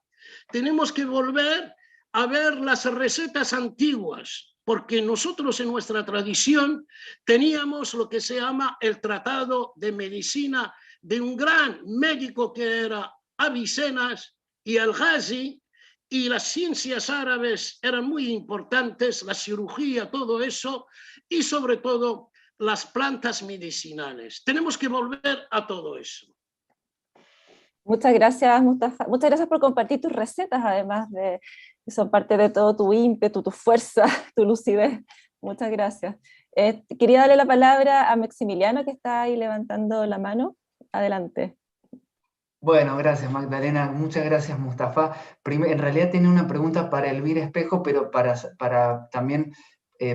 Tenemos que volver a ver las recetas antiguas, porque nosotros en nuestra tradición teníamos lo que se llama el Tratado de Medicina de un gran médico que era Avicennas y Al-Ghazi, y las ciencias árabes eran muy importantes, la cirugía, todo eso, y sobre todo las plantas medicinales. Tenemos que volver a todo eso. Muchas gracias, Mustafa. Muchas gracias por compartir tus recetas, además de que son parte de todo tu ímpetu, tu fuerza, tu lucidez. Muchas gracias. Quería darle la palabra a Maximiliano, que está ahí levantando la mano. Adelante. Bueno, gracias Magdalena, muchas gracias Mustafa. En realidad tenía una pregunta para Elvira Espejo, pero también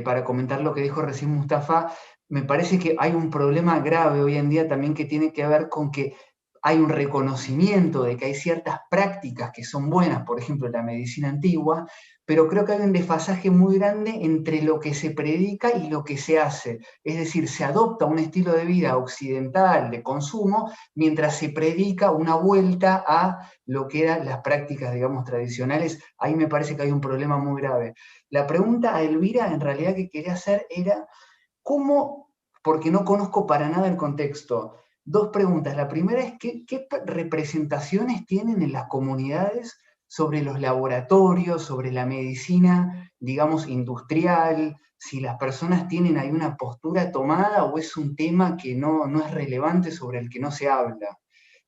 para comentar lo que dijo recién Mustafa, me parece que hay un problema grave hoy en día también que tiene que ver con que hay un reconocimiento de que hay ciertas prácticas que son buenas, por ejemplo la medicina antigua, pero creo que hay un desfasaje muy grande entre lo que se predica y lo que se hace. Es decir, se adopta un estilo de vida occidental de consumo, mientras se predica una vuelta a lo que eran las prácticas, digamos, tradicionales. Ahí me parece que hay un problema muy grave. La pregunta a Elvira, en realidad, que quería hacer era, ¿cómo? Porque no conozco para nada el contexto. Dos preguntas. La primera es, ¿qué representaciones tienen en las comunidades sobre los laboratorios, sobre la medicina, digamos, industrial? Si las personas tienen ahí una postura tomada o es un tema que no es relevante, sobre el que no se habla,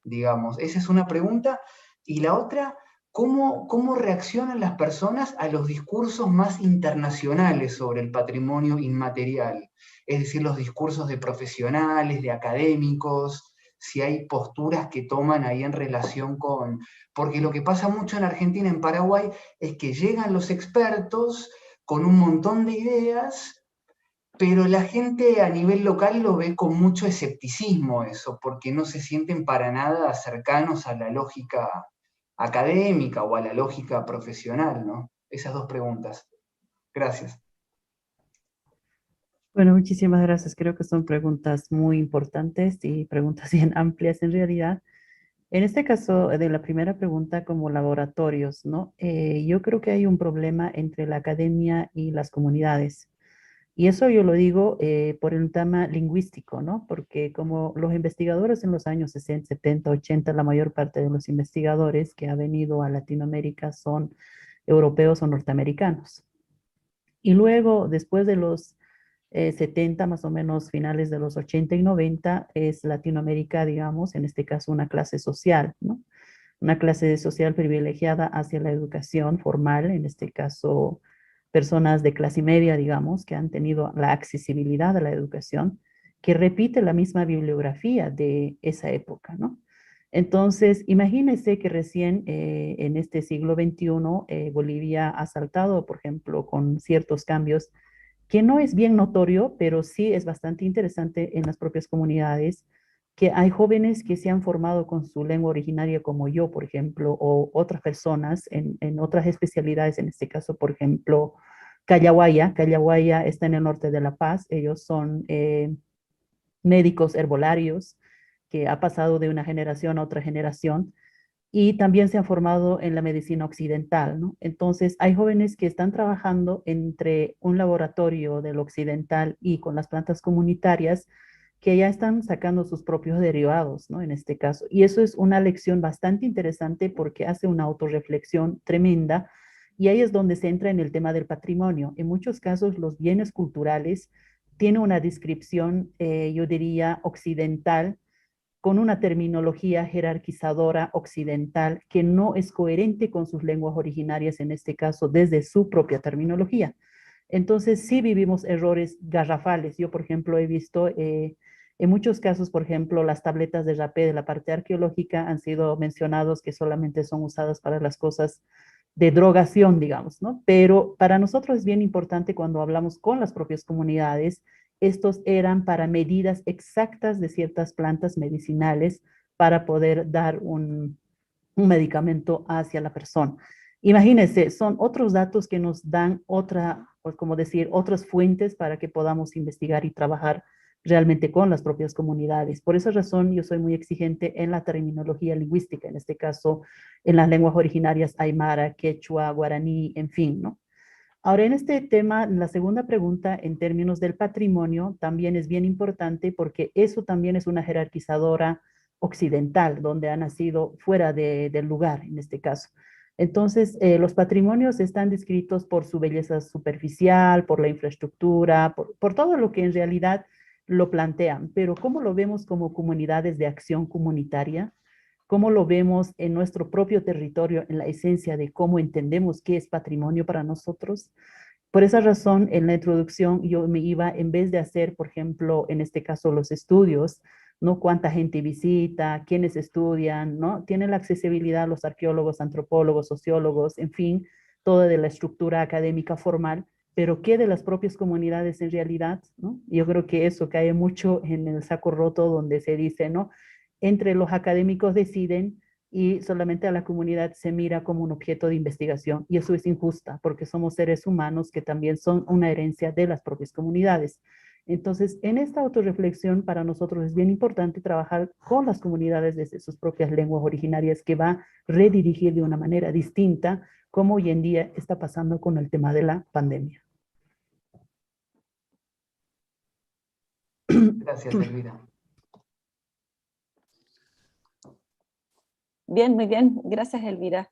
digamos. Esa es una pregunta. Y la otra, ¿cómo reaccionan las personas a los discursos más internacionales sobre el patrimonio inmaterial? Es decir, los discursos de profesionales, de académicos, si hay posturas que toman ahí en relación con... Porque lo que pasa mucho en Argentina, en Paraguay, es que llegan los expertos con un montón de ideas, pero la gente a nivel local lo ve con mucho escepticismo eso, porque no se sienten para nada cercanos a la lógica académica o a la lógica profesional, ¿no? Esas dos preguntas. Gracias. Bueno, muchísimas gracias. Creo que son preguntas muy importantes y preguntas bien amplias en realidad. En este caso, de la primera pregunta como laboratorios, ¿no? Yo creo que hay un problema entre la academia y las comunidades. Y eso yo lo digo por un tema lingüístico, ¿no? Porque como los investigadores en los años 60, 70, 80, la mayor parte de los investigadores que han venido a Latinoamérica son europeos o norteamericanos. Y luego, después de los 70, más o menos finales de los 80 y 90, es Latinoamérica, digamos, en este caso una clase social, ¿no? Una clase social privilegiada hacia la educación formal, en este caso personas de clase media, digamos, que han tenido la accesibilidad a la educación, que repite la misma bibliografía de esa época, ¿no? Entonces, imagínense que recién en este siglo XXI Bolivia ha saltado, por ejemplo, con ciertos cambios que no es bien notorio, pero sí es bastante interesante en las propias comunidades, que hay jóvenes que se han formado con su lengua originaria como yo, por ejemplo, o otras personas en otras especialidades, en este caso, por ejemplo, Callahuaya. Callahuaya está en el norte de La Paz, ellos son médicos herbolarios que ha pasado de una generación a otra generación y también se han formado en la medicina occidental, ¿no? Entonces, hay jóvenes que están trabajando entre un laboratorio del occidental y con las plantas comunitarias que ya están sacando sus propios derivados, ¿no? En este caso. Y eso es una lección bastante interesante porque hace una autorreflexión tremenda y ahí es donde se entra en el tema del patrimonio. En muchos casos, los bienes culturales tienen una descripción, yo diría, occidental, con una terminología jerarquizadora occidental que no es coherente con sus lenguas originarias, en este caso desde su propia terminología. Entonces sí vivimos errores garrafales. Yo, por ejemplo, he visto en muchos casos, por ejemplo, las tabletas de rapé de la parte arqueológica han sido mencionados que solamente son usadas para las cosas de drogación, digamos, ¿no? Pero para nosotros es bien importante cuando hablamos con las propias comunidades, estos eran para medidas exactas de ciertas plantas medicinales para poder dar un medicamento hacia la persona. Imagínense, son otros datos que nos dan otra, como decir, otras fuentes para que podamos investigar y trabajar realmente con las propias comunidades. Por esa razón, yo soy muy exigente en la terminología lingüística, en este caso, en las lenguas originarias aymara, quechua, guaraní, en fin, ¿no? Ahora, en este tema, la segunda pregunta, en términos del patrimonio, también es bien importante porque eso también es una jerarquizadora occidental, donde ha nacido fuera del lugar, en este caso. Entonces, los patrimonios están descritos por su belleza superficial, por la infraestructura, por todo lo que en realidad lo plantean. Pero ¿cómo lo vemos como comunidades de acción comunitaria? ¿Cómo lo vemos en nuestro propio territorio, en la esencia de cómo entendemos qué es patrimonio para nosotros? Por esa razón, en la introducción yo me iba, en vez de hacer, por ejemplo, en este caso los estudios, ¿no? Cuánta gente visita, quiénes estudian, ¿no? Tienen la accesibilidad los arqueólogos, antropólogos, sociólogos, en fin, toda de la estructura académica formal, pero ¿qué de las propias comunidades en realidad, ¿no? Yo creo que eso cae mucho en el saco roto donde se dice, ¿no? Entre los académicos deciden y solamente a la comunidad se mira como un objeto de investigación. Y eso es injusta, porque somos seres humanos que también son una herencia de las propias comunidades. Entonces, en esta autorreflexión para nosotros es bien importante trabajar con las comunidades desde sus propias lenguas originarias que va a redirigir de una manera distinta como hoy en día está pasando con el tema de la pandemia. Gracias, Elvira. Bien, muy bien. Gracias, Elvira.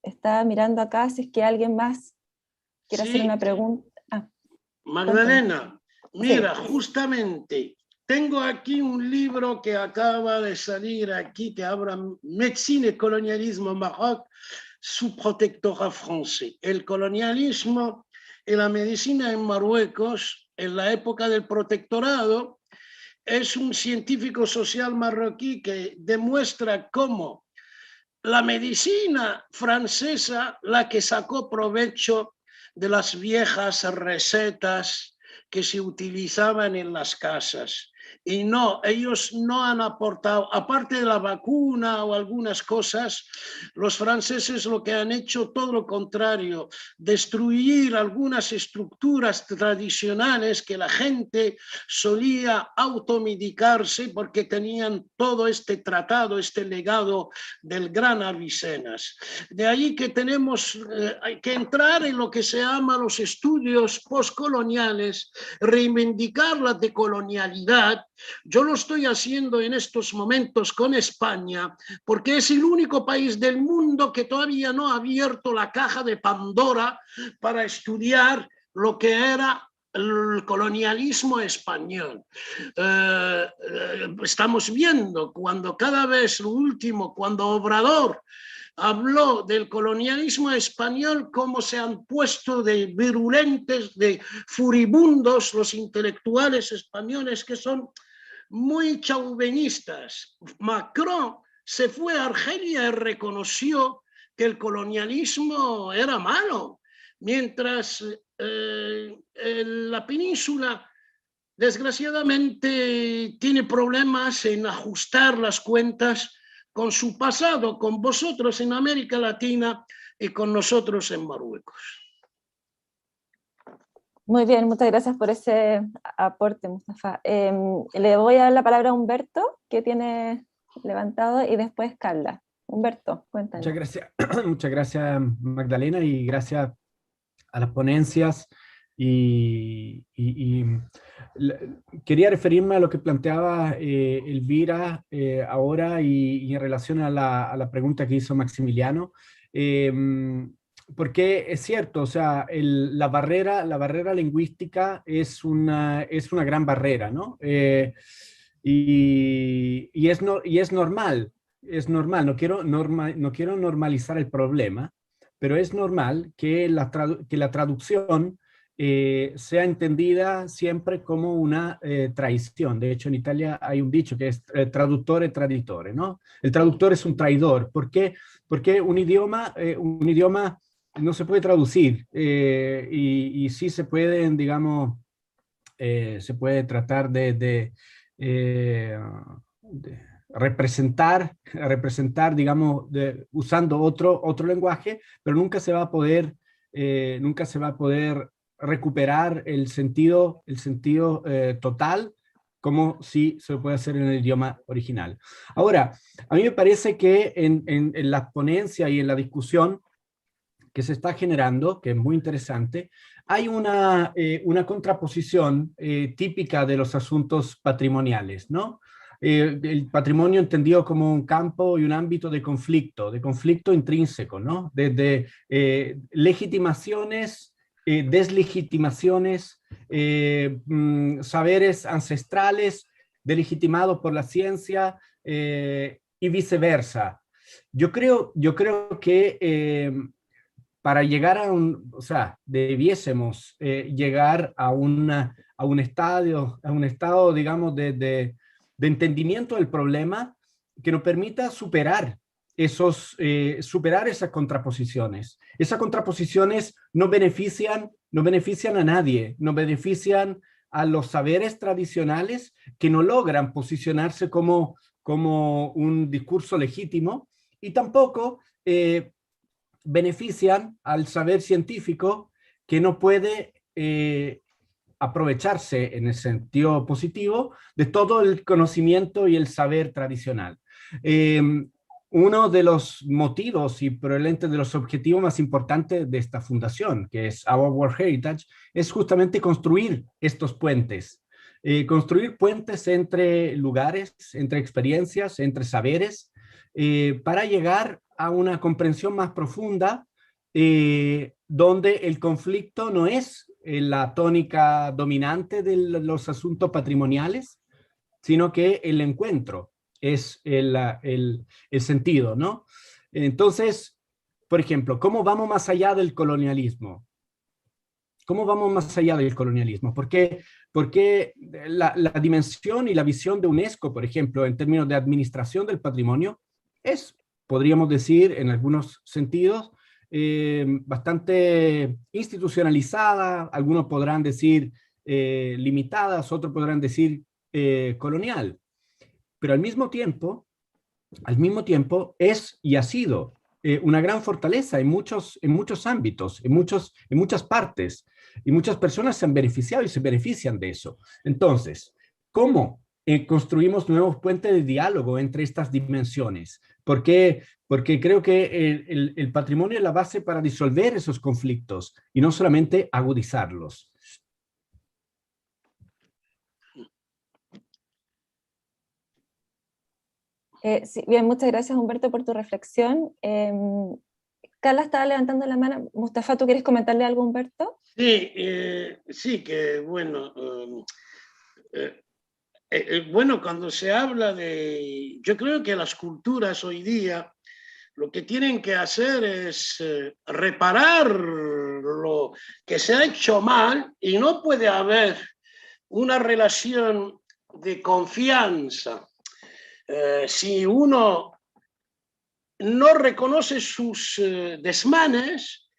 Estaba mirando acá si es que alguien más quiere hacer una pregunta. Ah, Magdalena, mira, sí. justamente tengo aquí un libro que acaba de salir aquí que habla Médecine et colonialisme au Maroc sous protectorat français. El colonialismo y la medicina en Marruecos en la época del protectorado. Es un científico social marroquí que demuestra cómo la medicina francesa, la que sacó provecho de las viejas recetas que se utilizaban en las casas. Y no, ellos no han aportado, aparte de la vacuna o algunas cosas, los franceses lo que han hecho todo lo contrario, destruir algunas estructuras tradicionales que la gente solía automedicarse porque tenían todo este tratado, este legado del gran Avicennas. De ahí que tenemos que entrar en lo que se llama los estudios postcoloniales, reivindicar la decolonialidad. Yo lo estoy haciendo en estos momentos con España porque es el único país del mundo que todavía no ha abierto la caja de Pandora para estudiar lo que era el colonialismo español. Estamos viendo cuando cada vez lo último, cuando Obrador habló del colonialismo español, cómo se han puesto de virulentes, de furibundos los intelectuales españoles que son muy chauvinistas. Macron se fue a Argelia y reconoció que el colonialismo era malo, mientras la península desgraciadamente tiene problemas en ajustar las cuentas con su pasado, con vosotros en América Latina y con nosotros en Marruecos. Muy bien, muchas gracias por ese aporte, Mustafa. Le voy a dar la palabra a Humberto, que tiene levantado, y después Carla. Humberto, cuéntanos. Muchas gracias Magdalena, y gracias a las ponencias. Quería referirme a lo que planteaba Elvira ahora y en relación a la pregunta que hizo Maximiliano. Porque es cierto, o sea, la barrera lingüística es una gran barrera, ¿no? Y es normal, no quiero normalizar el problema, pero es normal que la traducción sea entendida siempre como una traición. De hecho, en Italia hay un dicho que es traduttore traditore, ¿no? El traductor es un traidor. ¿Por qué? Porque un idioma no se puede traducir y sí se pueden, digamos, se puede tratar de representar, digamos, usando otro lenguaje, pero nunca se va a poder recuperar el sentido total como si se puede hacer en el idioma original. Ahora, a mí me parece que en la ponencia y en la discusión que se está generando, que es muy interesante, hay una contraposición típica de los asuntos patrimoniales, ¿no? El patrimonio entendido como un campo y un ámbito de conflicto intrínseco, ¿no? Desde legitimaciones, deslegitimaciones, saberes ancestrales delegitimados por la ciencia y viceversa. Yo creo que para llegar o sea, debiésemos llegar a un estado, digamos, de entendimiento del problema que nos permita superar esas contraposiciones. Esas contraposiciones no benefician a nadie, no benefician a los saberes tradicionales que no logran posicionarse como un discurso legítimo, y tampoco benefician al saber científico que no puede aprovecharse en el sentido positivo de todo el conocimiento y el saber tradicional. Uno de los motivos y probablemente de los objetivos más importantes de esta fundación, que es Our World Heritage, es justamente construir estos puentes. Construir puentes entre lugares, entre experiencias, entre saberes, para llegar a una comprensión más profunda donde el conflicto no es la tónica dominante de los asuntos patrimoniales, sino que el encuentro es el sentido, ¿no? Entonces, por ejemplo, ¿cómo vamos más allá del colonialismo? ¿Cómo vamos más allá del colonialismo? Porque la dimensión y la visión de UNESCO, por ejemplo, en términos de administración del patrimonio, es, podríamos decir, en algunos sentidos, bastante institucionalizada. Algunos podrán decir limitadas, otros podrán decir colonial. Pero al mismo tiempo es y ha sido una gran fortaleza en muchos ámbitos, en muchas partes, y muchas personas se han beneficiado y se benefician de eso. Entonces, ¿cómo construimos nuevos puentes de diálogo entre estas dimensiones? Porque creo que el patrimonio es la base para disolver esos conflictos y no solamente agudizarlos. Sí, bien, muchas gracias Humberto por tu reflexión. Carla estaba levantando la mano. Mustafa, ¿tú quieres comentarle algo a Humberto? Sí, sí, que bueno, bueno, cuando se habla de, yo creo que las culturas hoy día lo que tienen que hacer es reparar lo que se ha hecho mal, y no puede haber una relación de confianza si uno no reconoce sus desmanes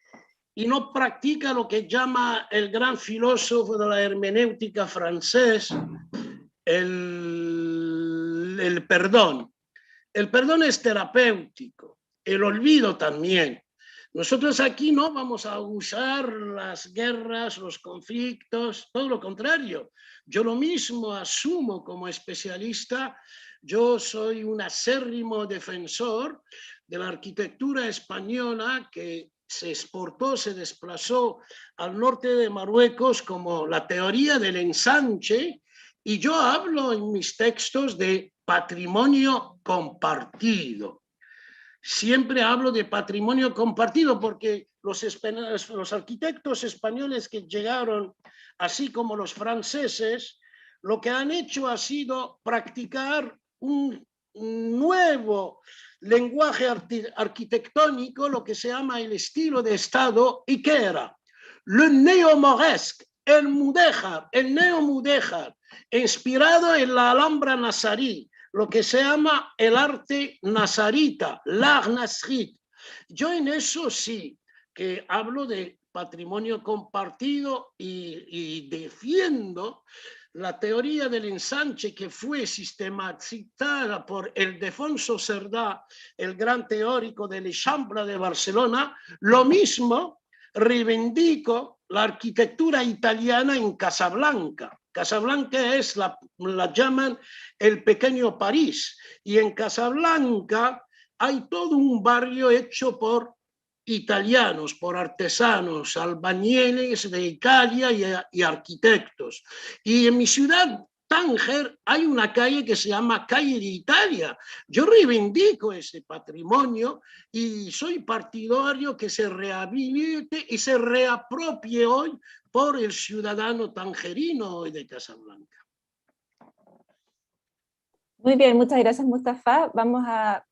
y no practica lo que llama el gran filósofo de la hermenéutica francés el perdón. El perdón es terapéutico, el olvido también. Nosotros aquí no vamos a usar las guerras, los conflictos, todo lo contrario. Yo lo mismo asumo como especialista. Yo soy un acérrimo defensor de la arquitectura española que se exportó, se desplazó al norte de Marruecos como la teoría del ensanche, y yo hablo en mis textos de patrimonio compartido. Siempre hablo de patrimonio compartido porque los arquitectos españoles que llegaron, así como los franceses, lo que han hecho ha sido practicar un nuevo lenguaje arquitectónico, lo que se llama el estilo de Estado, y ¿qué era? Le néo-mauresque, el mudéjar, el neo-mudéjar, inspirado en la Alhambra nazarí, lo que se llama el arte nazarita, l'art nasrit. Yo en eso sí que hablo de patrimonio compartido y defiendo la teoría del ensanche que fue sistematizada por Ildefonso Cerdá, el gran teórico del Eixample de Barcelona. Lo mismo reivindico la arquitectura italiana en Casablanca. Casablanca es la llaman el pequeño París, y en Casablanca hay todo un barrio hecho por italianos, por artesanos, albañiles de Italia y arquitectos. Y en mi ciudad, Tánger, hay una calle que se llama Calle de Italia. Yo reivindico ese patrimonio y soy partidario que se rehabilite y se reapropie hoy por el ciudadano tangerino de Casablanca. Muy bien, muchas gracias Mustafa. Vamos a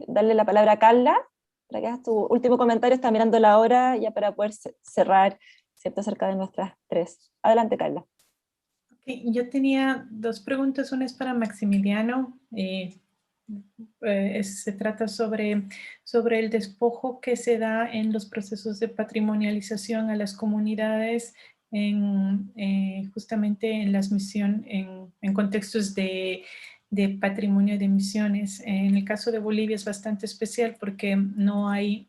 darle la palabra a Carla para que hagas tu último comentario. Está mirando la hora ya para poder cerrar, ¿cierto?, cerca de nuestras 3. Adelante, Carla. Okay, yo tenía 2 preguntas. Una es para Maximiliano. Se trata sobre el despojo que se da en los procesos de patrimonialización a las comunidades justamente en las misiones, en contextos de patrimonio de misiones. En el caso de Bolivia es bastante especial porque no hay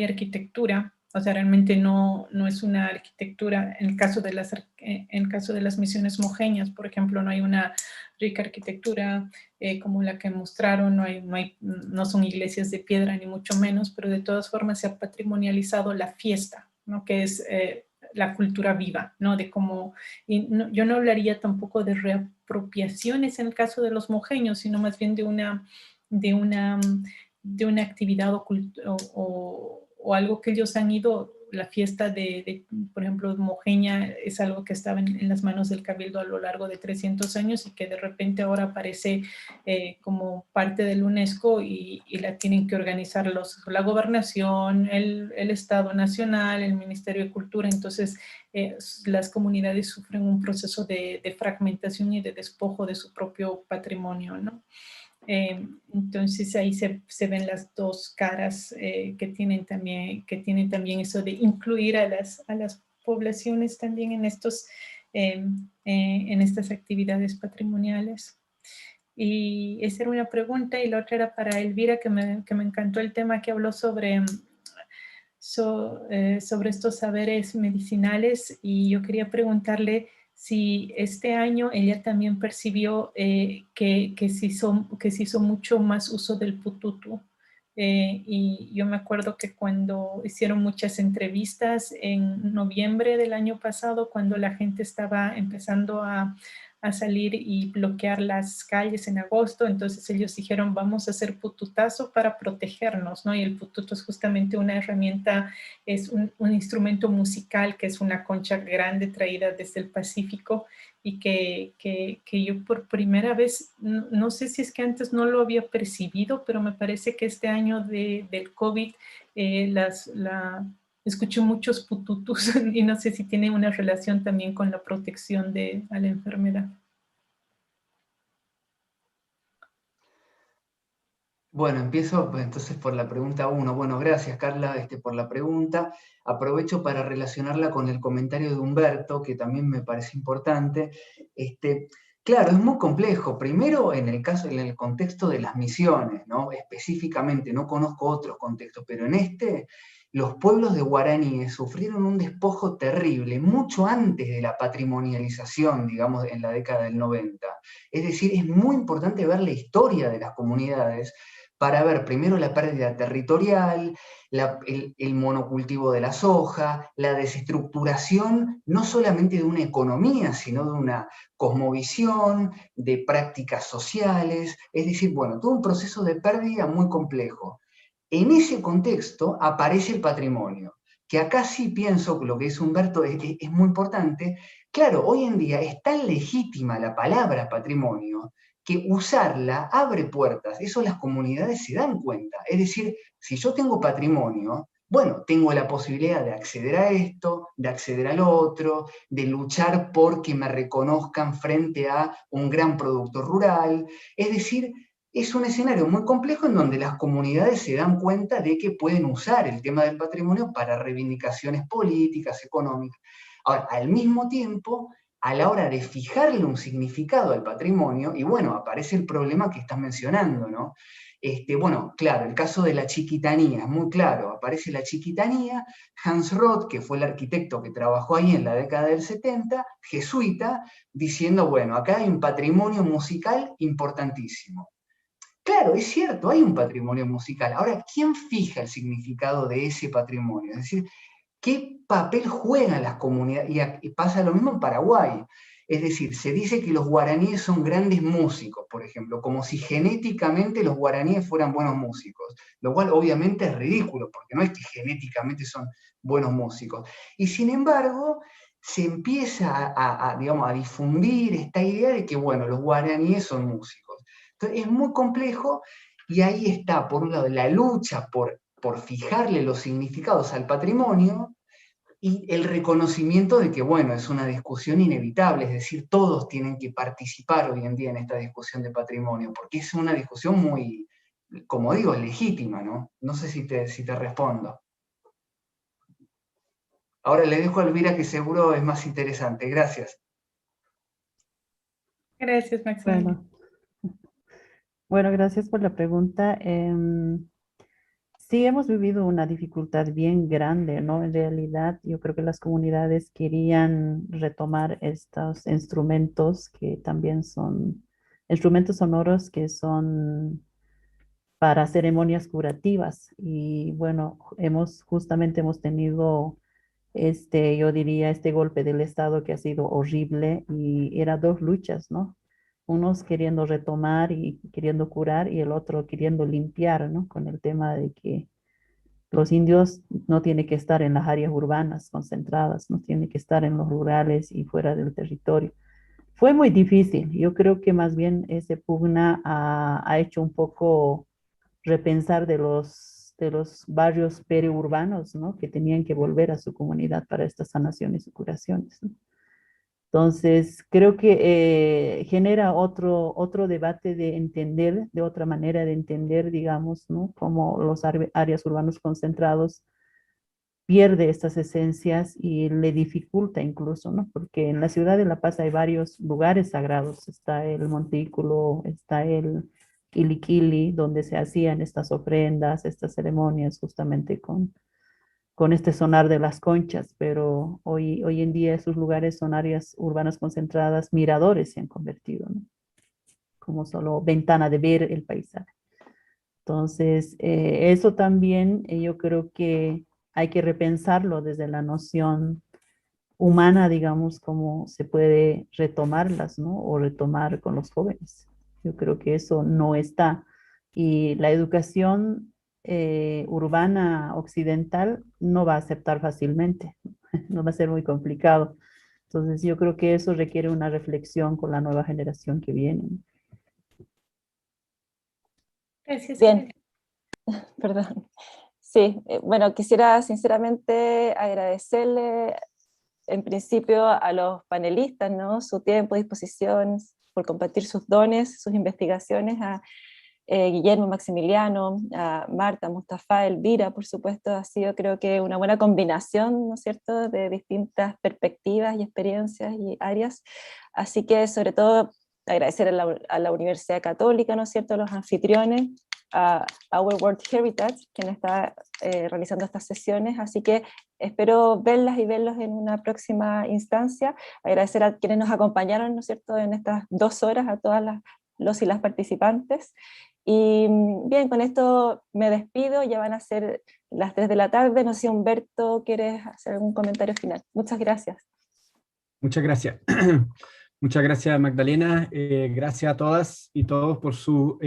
arquitectura, o sea, realmente no es una arquitectura. En el caso de las misiones mojeñas, por ejemplo, no hay una rica arquitectura como la que mostraron, no son iglesias de piedra ni mucho menos, pero de todas formas se ha patrimonializado la fiesta, ¿no?, que es la cultura viva, ¿no? Yo no hablaría tampoco de reapropiaciones en el caso de los mojeños, sino más bien de una actividad o algo que ellos han ido. La fiesta por ejemplo, mojeña es algo que estaba en las manos del Cabildo a lo largo de 300 años y que de repente ahora aparece como parte del UNESCO y la tienen que organizar la gobernación, el Estado Nacional, el Ministerio de Cultura. Entonces las comunidades sufren un proceso de fragmentación y de despojo de su propio patrimonio, ¿no? Entonces ahí se ven las dos caras que tienen también eso de incluir a las poblaciones también en estos en estas actividades patrimoniales. Y esa era una pregunta, y la otra era para Elvira, que me encantó el tema que habló sobre estos saberes medicinales, y yo quería preguntarle si este año ella también percibió que se hizo mucho más uso del pututu. Y yo me acuerdo que cuando hicieron muchas entrevistas en noviembre del año pasado, cuando la gente estaba empezando a salir y bloquear las calles en agosto, entonces ellos dijeron, vamos a hacer pututazo para protegernos, ¿no? Y el pututo es justamente una herramienta, es un instrumento musical que es una concha grande traída desde el Pacífico, y que yo por primera vez, no sé si es que antes no lo había percibido, pero me parece que este año del COVID escuché muchos pututus y no sé si tiene una relación también con la protección a la enfermedad. Bueno, empiezo pues, entonces por la pregunta 1. Bueno, gracias Carla por la pregunta. Aprovecho para relacionarla con el comentario de Humberto, que también me parece importante. Claro, es muy complejo. Primero, en el contexto de las misiones, ¿no? Específicamente, no conozco otros contextos, pero en los pueblos de guaraníes sufrieron un despojo terrible, mucho antes de la patrimonialización, digamos, en la década del 90. Es decir, es muy importante ver la historia de las comunidades para ver primero la pérdida territorial, el monocultivo de la soja, la desestructuración no solamente de una economía, sino de una cosmovisión, de prácticas sociales, es decir, bueno, todo un proceso de pérdida muy complejo. En ese contexto aparece el patrimonio, que acá sí pienso que lo que dice Humberto es muy importante. Claro, hoy en día es tan legítima la palabra patrimonio que usarla abre puertas, eso las comunidades se dan cuenta. Es decir, si yo tengo patrimonio, bueno, tengo la posibilidad de acceder a esto, de acceder al otro, de luchar por que me reconozcan frente a un gran producto rural. Es decir, es un escenario muy complejo en donde las comunidades se dan cuenta de que pueden usar el tema del patrimonio para reivindicaciones políticas, económicas. Ahora, al mismo tiempo, a la hora de fijarle un significado al patrimonio, y bueno, aparece el problema que estás mencionando, ¿no? Bueno, claro, el caso de la chiquitanía es muy claro, aparece la chiquitanía, Hans Roth, que fue el arquitecto que trabajó ahí en la década del 70, jesuita, diciendo, bueno, acá hay un patrimonio musical importantísimo. Claro, es cierto, hay un patrimonio musical. Ahora, ¿quién fija el significado de ese patrimonio? Es decir, ¿qué papel juegan las comunidades? Y pasa lo mismo en Paraguay. Es decir, se dice que los guaraníes son grandes músicos, por ejemplo, como si genéticamente los guaraníes fueran buenos músicos, lo cual obviamente es ridículo, porque no es que genéticamente son buenos músicos. Y sin embargo, se empieza digamos, a difundir esta idea de que, bueno, los guaraníes son músicos. Entonces, es muy complejo, y ahí está, por un lado, la lucha por fijarle los significados al patrimonio, y el reconocimiento de que, bueno, es una discusión inevitable, es decir, todos tienen que participar hoy en día en esta discusión de patrimonio, porque es una discusión muy, como digo, legítima, ¿no? No sé si te respondo. Ahora le dejo a Elvira, que seguro es más interesante. Gracias. Gracias, Maximiliano. Bueno, gracias por la pregunta. Sí, hemos vivido una dificultad bien grande, ¿no? En realidad, yo creo que las comunidades querían retomar estos instrumentos que también son instrumentos sonoros que son para ceremonias curativas. Y bueno, justamente hemos tenido yo diría, este golpe del Estado que ha sido horrible, y era dos luchas, ¿no? Unos queriendo retomar y queriendo curar, y el otro queriendo limpiar, ¿no? Con el tema de que los indios no tienen que estar en las áreas urbanas concentradas, no tienen que estar en los rurales y fuera del territorio. Fue muy difícil. Yo creo que más bien ese pugna ha hecho un poco repensar de los barrios periurbanos, ¿no? Que tenían que volver a su comunidad para estas sanaciones y curaciones, ¿no? Entonces, creo que genera otro debate de entender, de otra manera de entender, digamos, ¿no? Como los áreas urbanos concentrados pierde estas esencias y le dificulta incluso, ¿no? Porque en la ciudad de La Paz hay varios lugares sagrados. Está el Montículo, está el Quiliquili, donde se hacían estas ofrendas, estas ceremonias justamente con este sonar de las conchas, pero hoy en día esos lugares son áreas urbanas concentradas, miradores se han convertido, ¿no? Como solo ventana de ver el paisaje. Entonces, eso también yo creo que hay que repensarlo desde la noción humana, digamos, cómo se puede retomarlas, ¿no? O retomar con los jóvenes. Yo creo que eso no está. Y la educación urbana occidental no va a aceptar fácilmente, no va a ser muy complicado. Entonces yo creo que eso requiere una reflexión con la nueva generación que viene. Gracias. Bien, perdón. Sí, bueno, quisiera sinceramente agradecerle en principio a los panelistas, ¿no? Su tiempo, disposición, por compartir sus dones, sus investigaciones, a Guillermo, Maximiliano, a Marta, Mustafa, Elvira, por supuesto. Ha sido, creo que, una buena combinación, ¿no es cierto?, de distintas perspectivas y experiencias y áreas. Así que, sobre todo, agradecer a la Universidad Católica, ¿no es cierto?, a los anfitriones, a Our World Heritage, quien está realizando estas sesiones. Así que espero verlas y verlos en una próxima instancia. Agradecer a quienes nos acompañaron, ¿no es cierto?, en estas 2 horas, a todas los y las participantes. Y bien, con esto me despido, ya van a ser las 3 de la tarde. No sé si Humberto quieres hacer algún comentario final. Muchas gracias. Muchas gracias. Muchas gracias, Magdalena. Gracias a todas y todos por su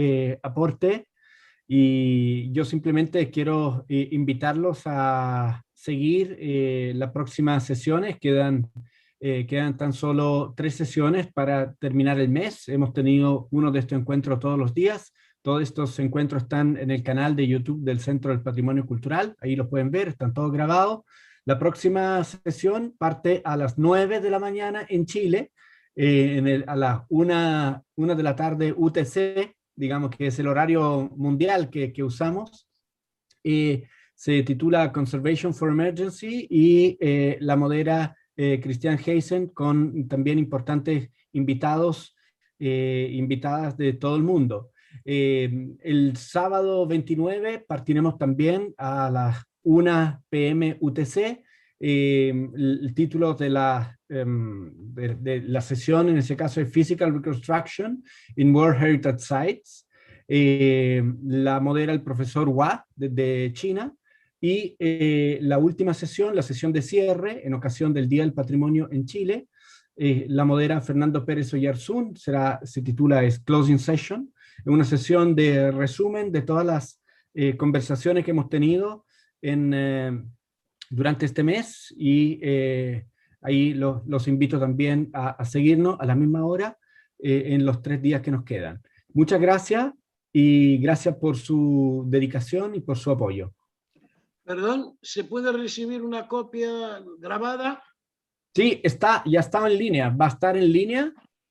aporte. Y yo simplemente quiero invitarlos a seguir las próximas sesiones. Quedan tan solo 3 sesiones para terminar el mes. Hemos tenido uno de estos encuentros todos los días. Todos estos encuentros están en el canal de YouTube del Centro del Patrimonio Cultural. Ahí los pueden ver, están todos grabados. La próxima sesión parte a las 9 de la mañana en Chile, a las 1 de la tarde UTC, digamos que es el horario mundial que usamos. Se titula Conservation for Emergency y la modera Christian Heisen, con también importantes invitados, invitadas de todo el mundo. El sábado 29 partiremos también a las 1 p.m. UTC. El título de la sesión en ese caso es Physical Reconstruction in World Heritage Sites. La modera el profesor Hua de China. Y la última sesión, la sesión de cierre, en ocasión del Día del Patrimonio en Chile, la modera Fernando Pérez Oyarzún, se titula Closing Session, una sesión de resumen de todas las conversaciones que hemos tenido durante este mes, y ahí los invito también a seguirnos a la misma hora en los 3 días que nos quedan. Muchas gracias, y gracias por su dedicación y por su apoyo. Perdón, ¿se puede recibir una copia grabada? Sí, ya está en línea, va a estar en línea